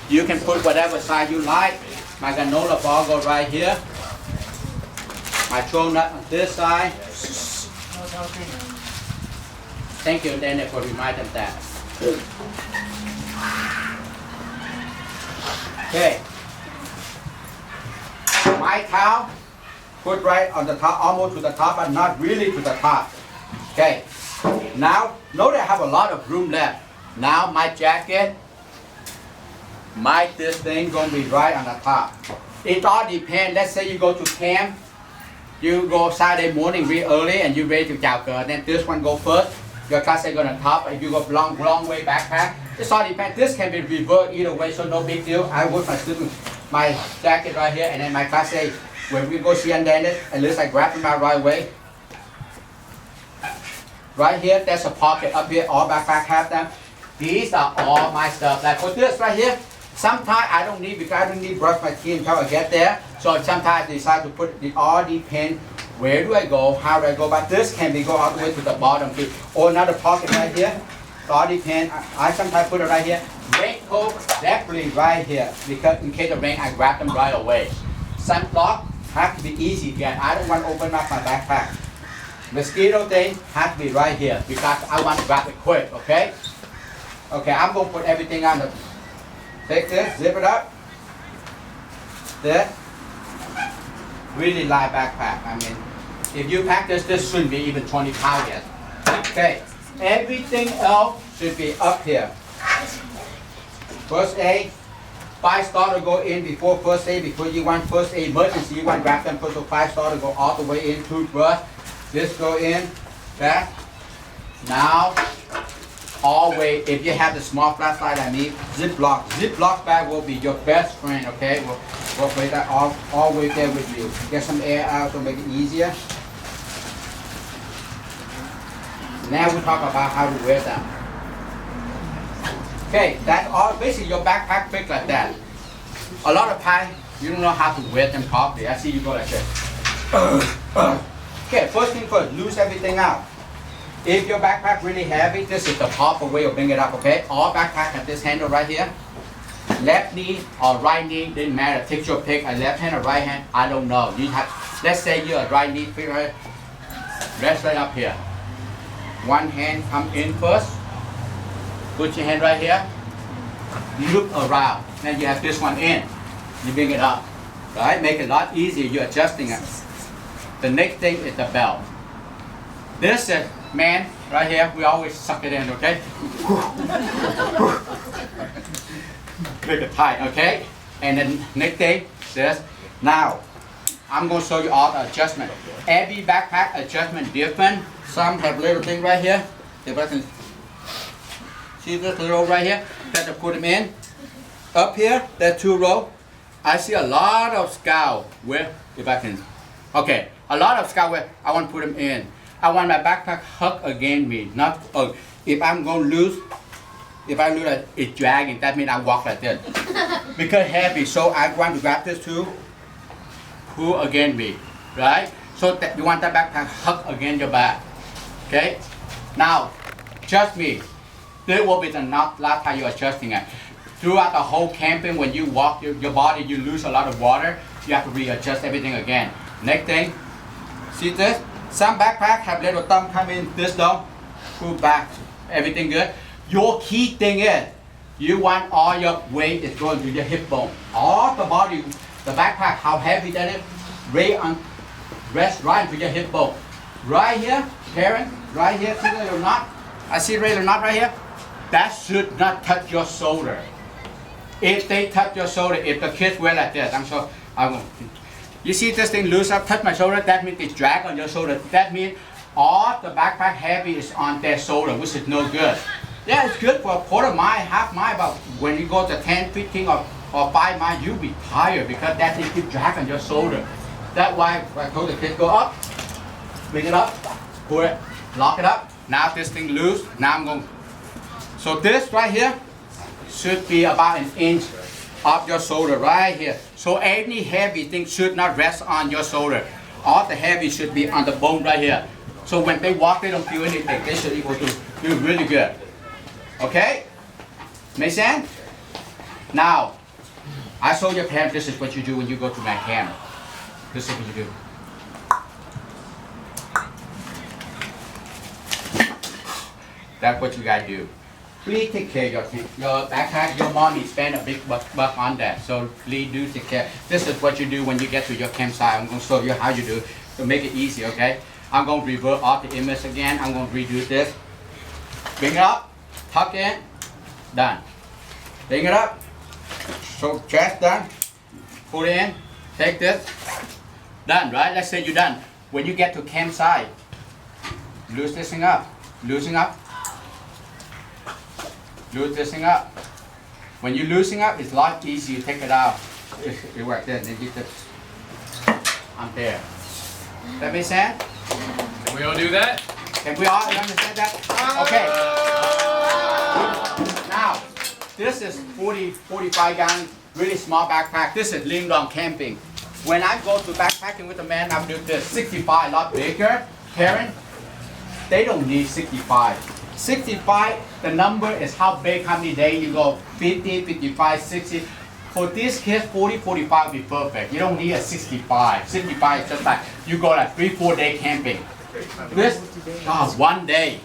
You can put whatever side you like. My granola bar go right here. My throw nut on this side. Thank you, Daniel, for reminding them that. Okay. My towel, put right on the top, almost to the top, but not really to the top. Okay. Now, notice I have a lot of room left. Now my jacket, this thing gonna be right on the top. It all depends. Let's say you go to camp. You go Saturday morning real early and you're ready to chào cờ, then this one go first. Your class A go on top. If you go long way backpack, it all depends. This can be reversed either way, so no big deal. I put my jacket right here, and then my class A. When we go see and then at least I grab them out right away. Right here, there's a pocket up here. All backpack have them. These are all my stuff. Like for this right here, sometimes I don't need because I don't need to brush my teeth until I get there. So sometimes I decide to put it all depends where do I go, how do I go. But this can be go all the way to the bottom too. Or another pocket right here. It all depends. I sometimes put it right here. Raincoat definitely right here because in case of rain I grab them right away. Sunblock have to be easy again. I don't want to open up my backpack. Mosquito thing has to be right here because I want to grab it quick. Okay. Okay, I'm gonna put everything on the. Take this, zip it up. This. Really light backpack. I mean, if you pack this shouldn't be even 20 pounds yet. Okay, everything else should be up here. First aid, 5 starter go in before first aid, before you want first aid emergency, you want to grab them first, so 5 starter go all the way in, toothbrush, this go in, back. Now, always, if you have the small flashlight, I mean, Ziploc bag will be your best friend, okay? We'll put that always there with you. Get some air out to make it easier. Now we talk about how to wear them. Okay, that's all, basically your backpack fits like that. A lot of times, you don't know how to wear them properly. I see you go like this. Okay, first thing first, loose everything out. If your backpack really heavy, this is the proper way of bring it up, okay? All backpack have this handle right here. Left knee or right knee, didn't matter. Take your pick, a left hand or right hand, I don't know. You have, let's say you're a right knee, rest right up here. One hand come in first. Put your hand right here. Look around. Then you have this one in. You bring it up. Right? Make it a lot easier. You're adjusting it. The next thing is the belt. This is, man, right here, we always suck it in, okay? Make it tight, okay? And then next thing, this. Now, I'm going to show you all the adjustment. Every backpack adjustment different. Some have little thing right here. If I can see this little right here, got to put them in. Up here, there's 2 rows. I see a lot of scout where, if I can, okay, a lot of scout where I want to put them in. I want my backpack hug against me, not, if I'm going to lose, if I lose it, it's dragging, that means I walk like this. Because heavy, so I want to grab this too, pull against me, right? So that you want that backpack hug against your back, okay? Now, trust me, this will be the last time you're adjusting it. Throughout the whole camping, when you walk your body, you lose a lot of water. you have to readjust everything again. Next thing, see this? Some backpack have little thumb come in this though, pull back, everything good. Your key thing is, you want all your weight is going to your hip bone. All the body, the backpack, how heavy that is, rest right into your hip bone. Right here, Karen, right here, see the little knot? I see a little knot right here. That should not touch your shoulder. If they touch your shoulder, if the kids wear like this, you see this thing loose up, touch my shoulder, that means it's drag on your shoulder. That means all the backpack heavy is on their shoulder, which is no good. Yeah, it's good for a quarter mile, half mile, but when you go to 10, 15 or 5 miles, you'll be tired because that thing keeps drag on your shoulder. That's why I told the kids go up, bring it up, pull it, lock it up. Now this thing loose, now I'm going. So this right here should be about an inch off your shoulder right here. So any heavy thing should not rest on your shoulder. All the heavy should be on the bone right here. So when they walk, they don't feel anything. They should be able to do really good. Okay? Make sense? Now, I show your parents this is what you do when you go to my camp. This is what you do. That's what you gotta do. Please take care of your backpack. Your mommy spent a big buck on that. So please do take care. This is what you do when you get to your campsite. I'm gonna show you how you do it to make it easy, okay? I'm gonna revert off the image again. I'm gonna redo this. Bring it up, tuck in, done. Bring it up, so chest done, put it in, take this, done, right? Let's say you're done. When you get to campsite, loose this thing up, loosen up. Loose this thing up. When you loosen up, it's a lot easier. You take it out. It works there. Then you just, I'm there. That make sense? Can we all do that? Can we all understand that? Okay. Now, this is 45 gallon, really small backpack. This is Ling Dong camping. When I go to backpacking with a man, I do this 65, a lot bigger. Karen, they don't need 65. 65, the number is how big, how many days you go, 50, 55, 60. For these kids, 40, 45 would be perfect. You don't need a 65. 65 is just like, you go like 3-4 day camping. This, 1 day.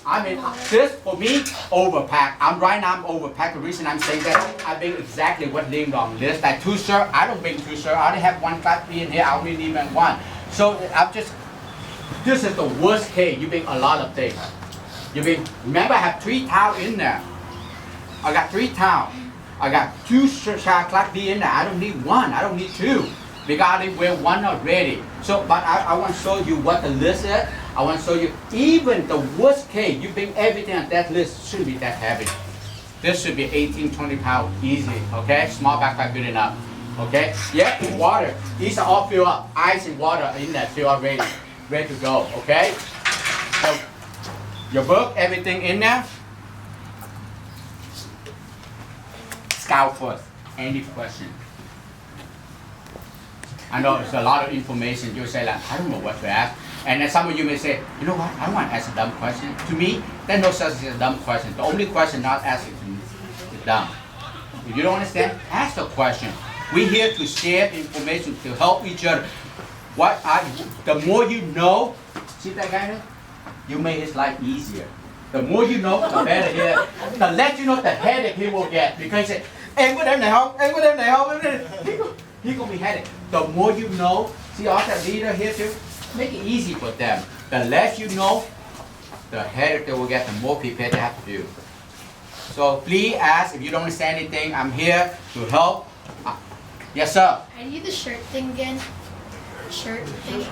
I mean, this for me, overpack. Right now I'm overpacked. The reason I'm saying that, I bring exactly what Ling Dong lists. Like 2 shirts, I don't bring 2 shirts. I only have 1 flat fee in here. I only need one. So I'm just, this is the worst case. You bring a lot of things. Remember I have 3 towels in there. I got 3 towels. I got 2 class D in there. I don't need 1. I don't need 2. Because I wear 1 already. So, but I want to show you what the list is. I want to show you even the worst case. You bring everything on that list shouldn't be that heavy. This should be 18, 20 pounds easy. Okay, small backpack good enough. Okay, yeah, water. These are all filled up. Ice and water in there, filled up ready to go. Okay. So, your book, everything in there. Scout first. Any question? I know it's a lot of information. You say like, I don't know what to ask. And then some of you may say, you know what? I don't want to ask a dumb question. To me, there's no such thing as a dumb question. The only question not asking is dumb. If you don't understand, ask the question. We're here to share information to help each other. The more you know, see that guy there? You make his life easier. The more you know, the better it is. The less you know, the headache he will get. Because he said, em có đem này không? Em có đem này không? He gonna be headache. The more you know, see all that leader here too? Make it easy for them. The less you know, the headache they will get, the more prepared they have to do. So please ask if you don't understand anything. I'm here to help. Yes, sir. I need the shirt thing again. Shirt thing.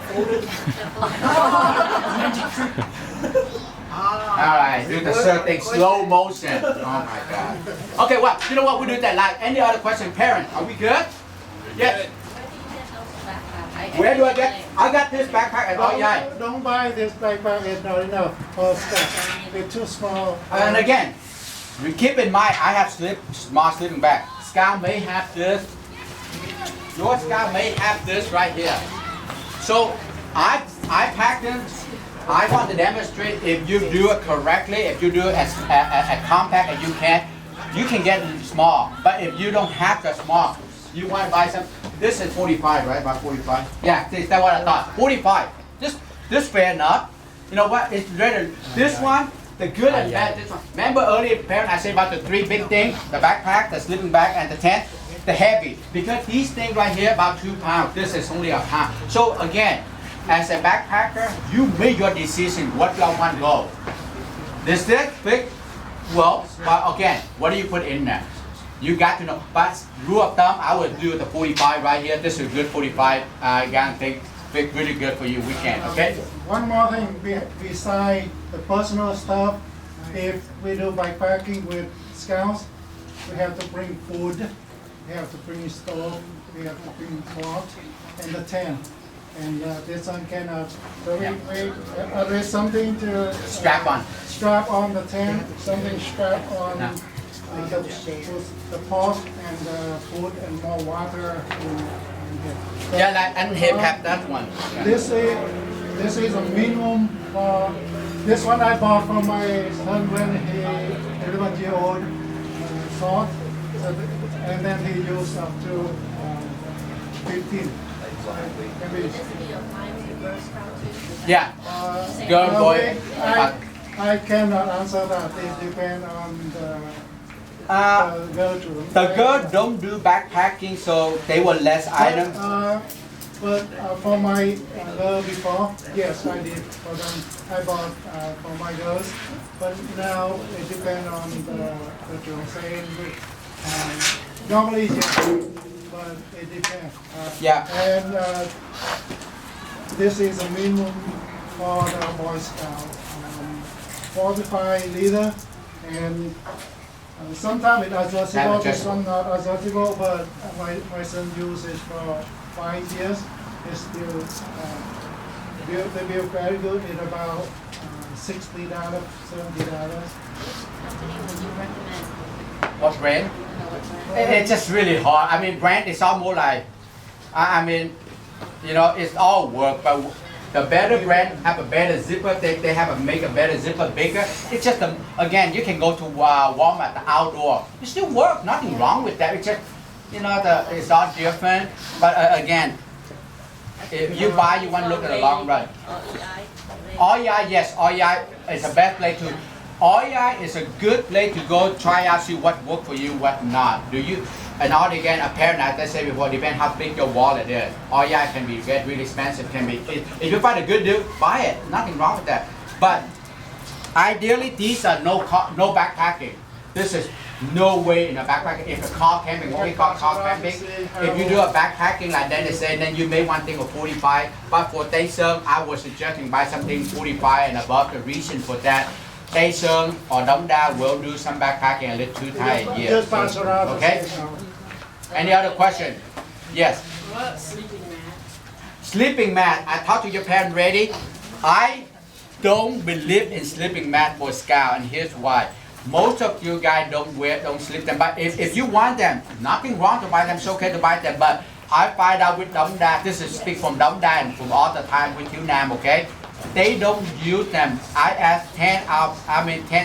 Alright, do the shirt thing slow motion. Oh my god. Okay, well, you know what? We do that like any other question. Parents, are we good? Yes. Where do I get? I got this backpack at all. Don't buy this backpack. It's not enough for stuff. It's too small. And again, we keep in mind, I have small sleeping bag. Scout may have this. Your Scout may have this right here. So I packed them. I want to demonstrate if you do it correctly, if you do it as compact as you can get it small. But if you don't have the small, you want to buy some. This is 45, right? About 45. Yeah, that's what I thought. 45. This fair enough. You know what? It's better. This one, the good and bad. This one. Remember earlier, parent, I said about the three big things: the backpack, the sleeping bag, and the tent. The heavy. Because these things right here about 2 pounds. This is only a pound. So again, as a backpacker, you make your decision what you want to go. This big. Well, but again, what do you put in there? You got to know. But rule of thumb, I would do the 45 right here. This is a good 45. I guarantee it's really good for you weekend. Okay. One more thing, beside the personal stuff, if we do backpacking with scouts, we have to bring food, we have to bring stove, we have to bring cloth, and the tent. And this one cannot. So there is something to Strap on. Strap on the tent, something strap on the pot and food and more water. Yeah, like, and him have that one. Yeah. This is a minimum for this one I bought for my son when he 11-year-old short, and then he used up to 15. Yeah. Girl, boy. I cannot answer that. It depends on the girl too. The girl don't do backpacking, so they will less items. But for my girl before, yes, I did for them. I bought for my girls, but now it depends on the girl saying. Normally, yes, but it depends. Yeah. And this is a minimum for the Boy Scout. 45 liter, and sometimes it's adjustable. This one not adjustable, but my son uses for 5 years. It's still they build very good. It's about $60, $70. What brand? It's just really hard. I mean, brand is almost like, I mean, you know, it's all work, but the better brand have a better zipper. They have make a better zipper bigger. It's just again, you can go to Walmart, the outdoor. It still work. Nothing wrong with that. It's just, you know, it's all different. But again, if you buy, you want to look at the long run. REI, yes, REI is the best place to. REI is a good place to go try out, see what work for you, what not. Do you? And all again, apparently, as I said before, depends how big your wallet is. REI can be really expensive. Can be. If you find a good deal, buy it. Nothing wrong with that. But ideally, these are no backpacking. This is no way in a backpacking. If a car camping, what we call car camping. If you do a backpacking like that, they say, then you may want thing of 45. But for Tay Son, I was suggesting buy something 45 and above. The reason for that. Tay Son or Dong Da will do some backpacking a little too tight a year. Just pass around. Okay? Any other question? Yes? Sleeping mat. Sleeping mat. I talked to your parent already. I don't believe in sleeping mat for scout, and here's why. Most of you guys don't sleep them. But if you want them, nothing wrong to buy them. It's okay to buy them. But I find out with Dong Da, this is speak from Dong Da and from all the time with you Nam, okay? They don't use them. I asked 10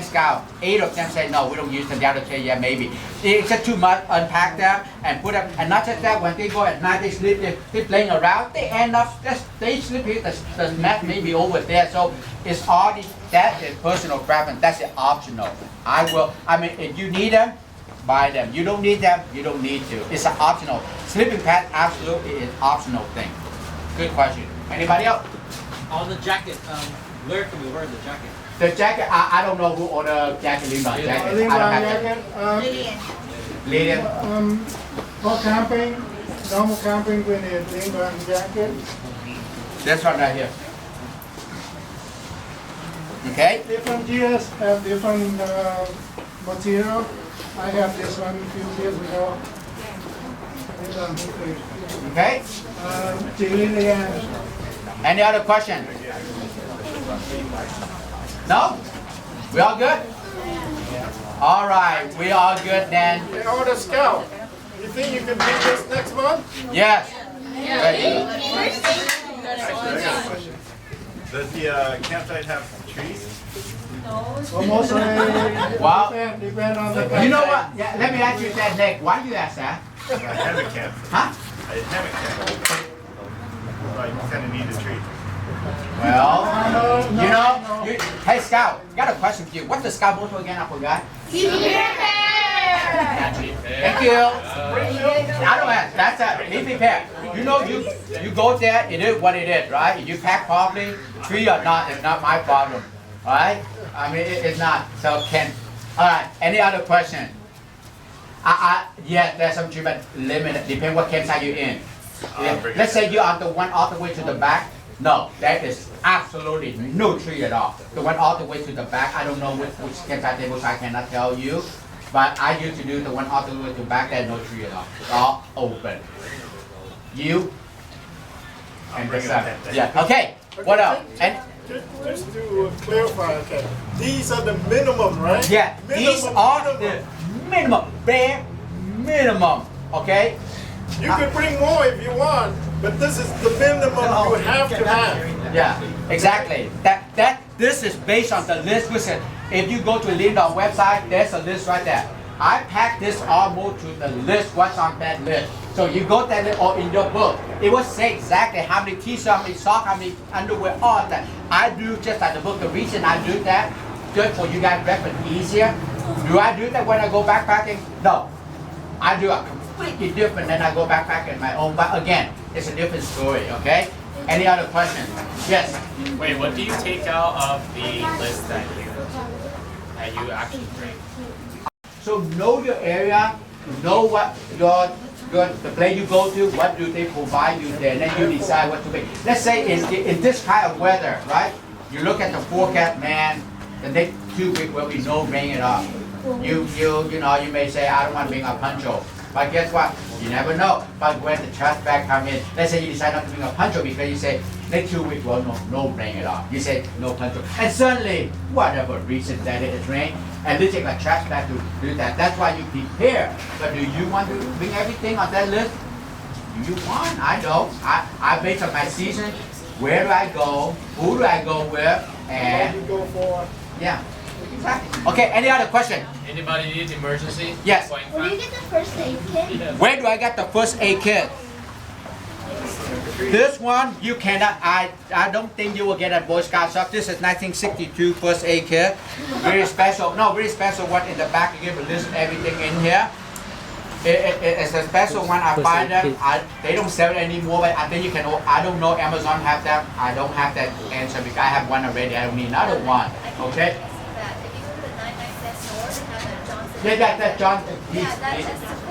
scouts, 8 of them say no, we don't use them. The other say yeah, maybe. It's just too much. Unpack them and put them. And not just that, when they go at night, they sleep. They playing around. They end up they sleep here. The mat may be over there. So it's all that is personal preference. That's optional. I mean, if you need them, buy them. You don't need them, you don't need to. It's an optional. Sleeping pad absolutely is optional thing. Good question. Anybody else? On the jacket, where can we wear the jacket? The jacket, I don't know who ordered jacket, Lindon jacket. I don't have that. Lilian. For camping, normal camping, we need Lindon jacket. This one right here. Okay? Different gears have different material. I have this one a few years ago. Okay? Lilian. Any other question? No? We all good? All right, we all good then. Hey, order scout. You think you can do this next month? Yes. Ready? Actually, I got a question. Does the campsite have trees? Almost Wow. depend on the You know what? Yeah, let me ask you that, Nick. Why do you ask that? I have a campsite. Huh? I a hammock tent. Like, you kind of need a tree. Well, you know, hey Scout, got a question for you. What's the Scout motto again? I forgot. Thank you. I don't know. That's a be prepared. You know, you go there. It is what it is, right? If you pack properly, tree or not, it's not my problem, right? I mean, it's not. So all right. Any other question? Yeah, there's some tree, but limited. Depends what campsite you're in. Let's say you're on the one all the way to the back. No, that is absolutely no tree at all. The one all the way to the back, I don't know which campsite table, so I cannot tell you. But I used to do the one all the way to the back, there's no tree at all. It's all open. You and the sun. Yeah, okay. What else? And Just to clarify, okay, these are the minimum, right? yeah, these are the minimum, bare minimum, okay? You can bring more if you want, but this is the minimum you have to have. Yeah, exactly. This is based on the list. Listen, if you go to Lindon website, there's a list right there. I packed this almost to the list, what's on that list. So you go there or in your book, it will say exactly how many t-shirts, how many socks, how many underwear, all that. I do just like the book. The reason I do that, just for you guys reference easier. Do I do that when I go backpacking? No. I do a completely different than I go backpacking my own. But again, it's a different story, okay? Any other questions? Yes? Wait, what do you take out of the list that you actually bring? So know your area, know what the place you go to, what do they provide you there, and then you decide what to bring. Let's say in this kind of weather, right? You look at the forecast, man, the next 2 weeks will be no rain at all. You know, you may say, I don't want to bring a poncho. But guess what? You never know. But when the trash bag come in, let's say you decide not to bring a poncho because you say, next 2 weeks, well, no rain at all. You say, no poncho. And suddenly, whatever reason that it is rain, and they take a trash bag to do that. That's why you prepare. But do you want to bring everything on that list? Do you want? I don't. I based on my season, where do I go, who do I go with, and What you go for? yeah. Exactly. Okay, any other question? Anybody need emergency? Yes. Where do you get the first aid kit? Where do I get the first aid kit? This one you cannot. I don't think you will get a Boy Scout shop. This is 1962 first aid kit. Very special. No, very special. What in the back? You give a list of everything in here. It's a special one. I find that they don't sell it anymore. But I think you can. I don't know. Amazon have that. I don't have that answer because I have one already. I don't need another one. Okay. Yeah, that John.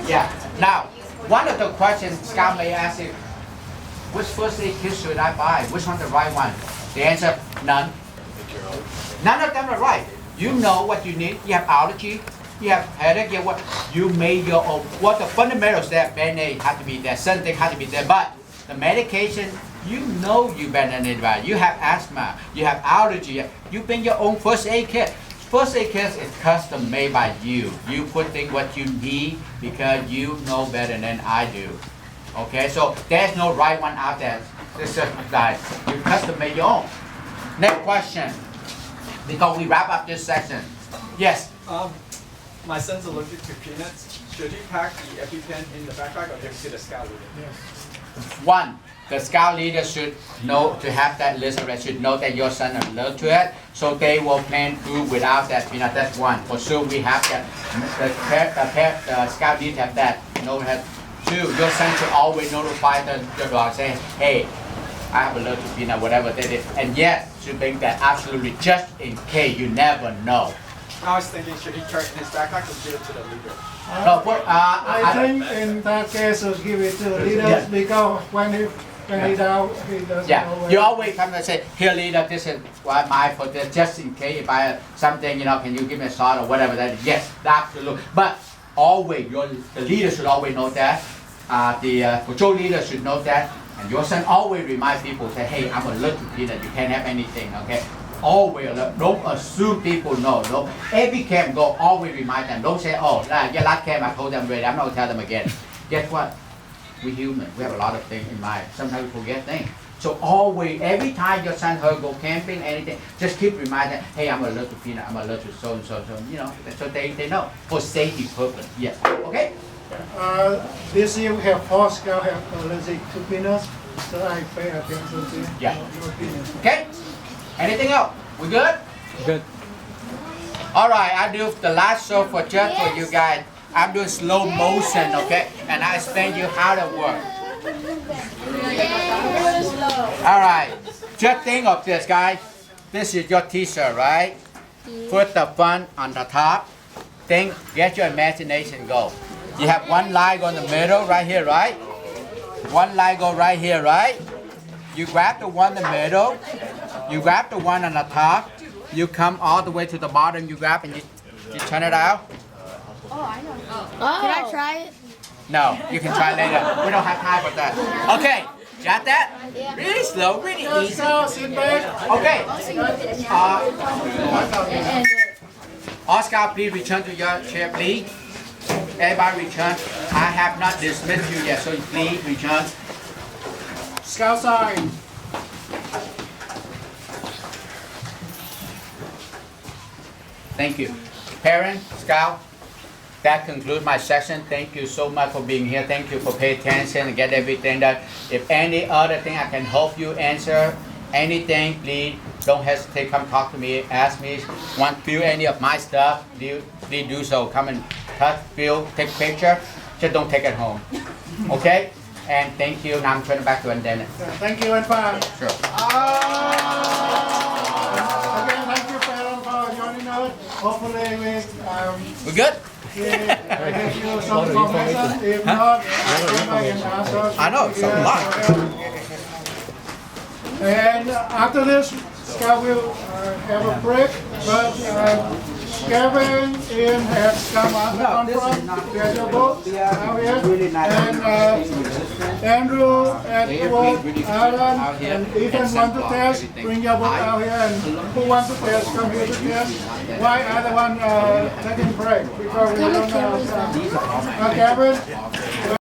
Yeah. Now, one of the questions Scott may ask is, which first aid kit should I buy? Which one the right one? The answer, none. None of them are right. You know what you need. You have allergy. You have headache. You have what? You made your own. What the fundamentals there, Band-Aid have to be there. Something have to be there. But the medication, you know you better than anybody. You have asthma. You have allergy. You bring your own first aid kit. First aid kit is custom made by you. You put in what you need because you know better than I do. Okay, so there's no right one out there. This is like you custom made your own. Next question, because we wrap up this section. Yes. My son's allergic to peanuts. Should he pack the EpiPen in the backpack or give it to the scout leader? Yes. One, the scout leader should know to have that list already, should know that your son is allergic to it, so they will plan food without that peanut. That's one. For sure we have that. The scout leader have that. No, have two. Your son should always notify the dog saying, hey, I have allergic to peanut, whatever that is. And yes, should bring that absolutely just in case. You never know. I was thinking, should he carry it in his backpack or give it to the leader? No, I think in that case, we'll give it to the leaders because when he down, he doesn't know where. You always come and say, here leader, this is what my for this, just in case if I have something, you know, can you give me a shot or whatever that is. Yes, absolutely. But always, the leader should always know that. The patrol leader should know that. And your son always remind people, say, hey, I'm allergic to peanut, you can't have anything, okay? Always alert. Don't assume people know. No. Every camp go, always remind them. Don't say, oh, yeah, last camp I told them already, I'm not going to tell them again. Guess what? We're human. We have a lot of things in mind. Sometimes we forget things. So always, every time your son her go camping, anything, just keep reminding, hey, I'm allergic to peanut, I'm allergic to so and so, you know, so they know for safety purpose. Yes. Okay. This year we have 4 scouts have allergic to peanuts, so I pay attention to Yeah. your peanuts. Okay. Anything else? We good? Good. All right. I do the last show for just for you guys. I'm doing slow motion, okay, and I explain you how to work. All right, just think of this, guys. This is your t-shirt, right? Put the fun on the top. Think, get your imagination go. You have one line on the middle right here, right? One line go right here, right? You grab the one in the middle. You grab the one on the top. You come all the way to the bottom. You grab and you turn it out. Oh, I know. Can I try it? No, you can try later. We don't have time for that. Okay, got that? Really slow, really easy. Sit back. Okay. Oscar, please return to your chair, please. Everybody return. I have not dismissed you yet, so please return. Scout sign. Thank you. Parent, Scout, that concludes my session. Thank you so much for being here. Thank you for paying attention and get everything done. If any other thing I can help you answer, anything, please don't hesitate. Come talk to me. Ask me. Want to feel any of my stuff? Please do so. Come and touch, feel, take a picture. Just don't take it home. Okay? And thank you. Now I'm turning back to Andenna. Thank you, and fun. Sure. Again, thank you, parents, for joining us. Hopefully, We good? I give you some information. If not, I can answer. I know, it's a lot. And after this, Scout will have a break, but Kevin in has come on the conference, there's your boat out here, and Andrew at work, Alan, and Ethan want to test, bring your boat out here, and who wants to test, come here to test. Why other one taking break? Because we don't know. Kevin,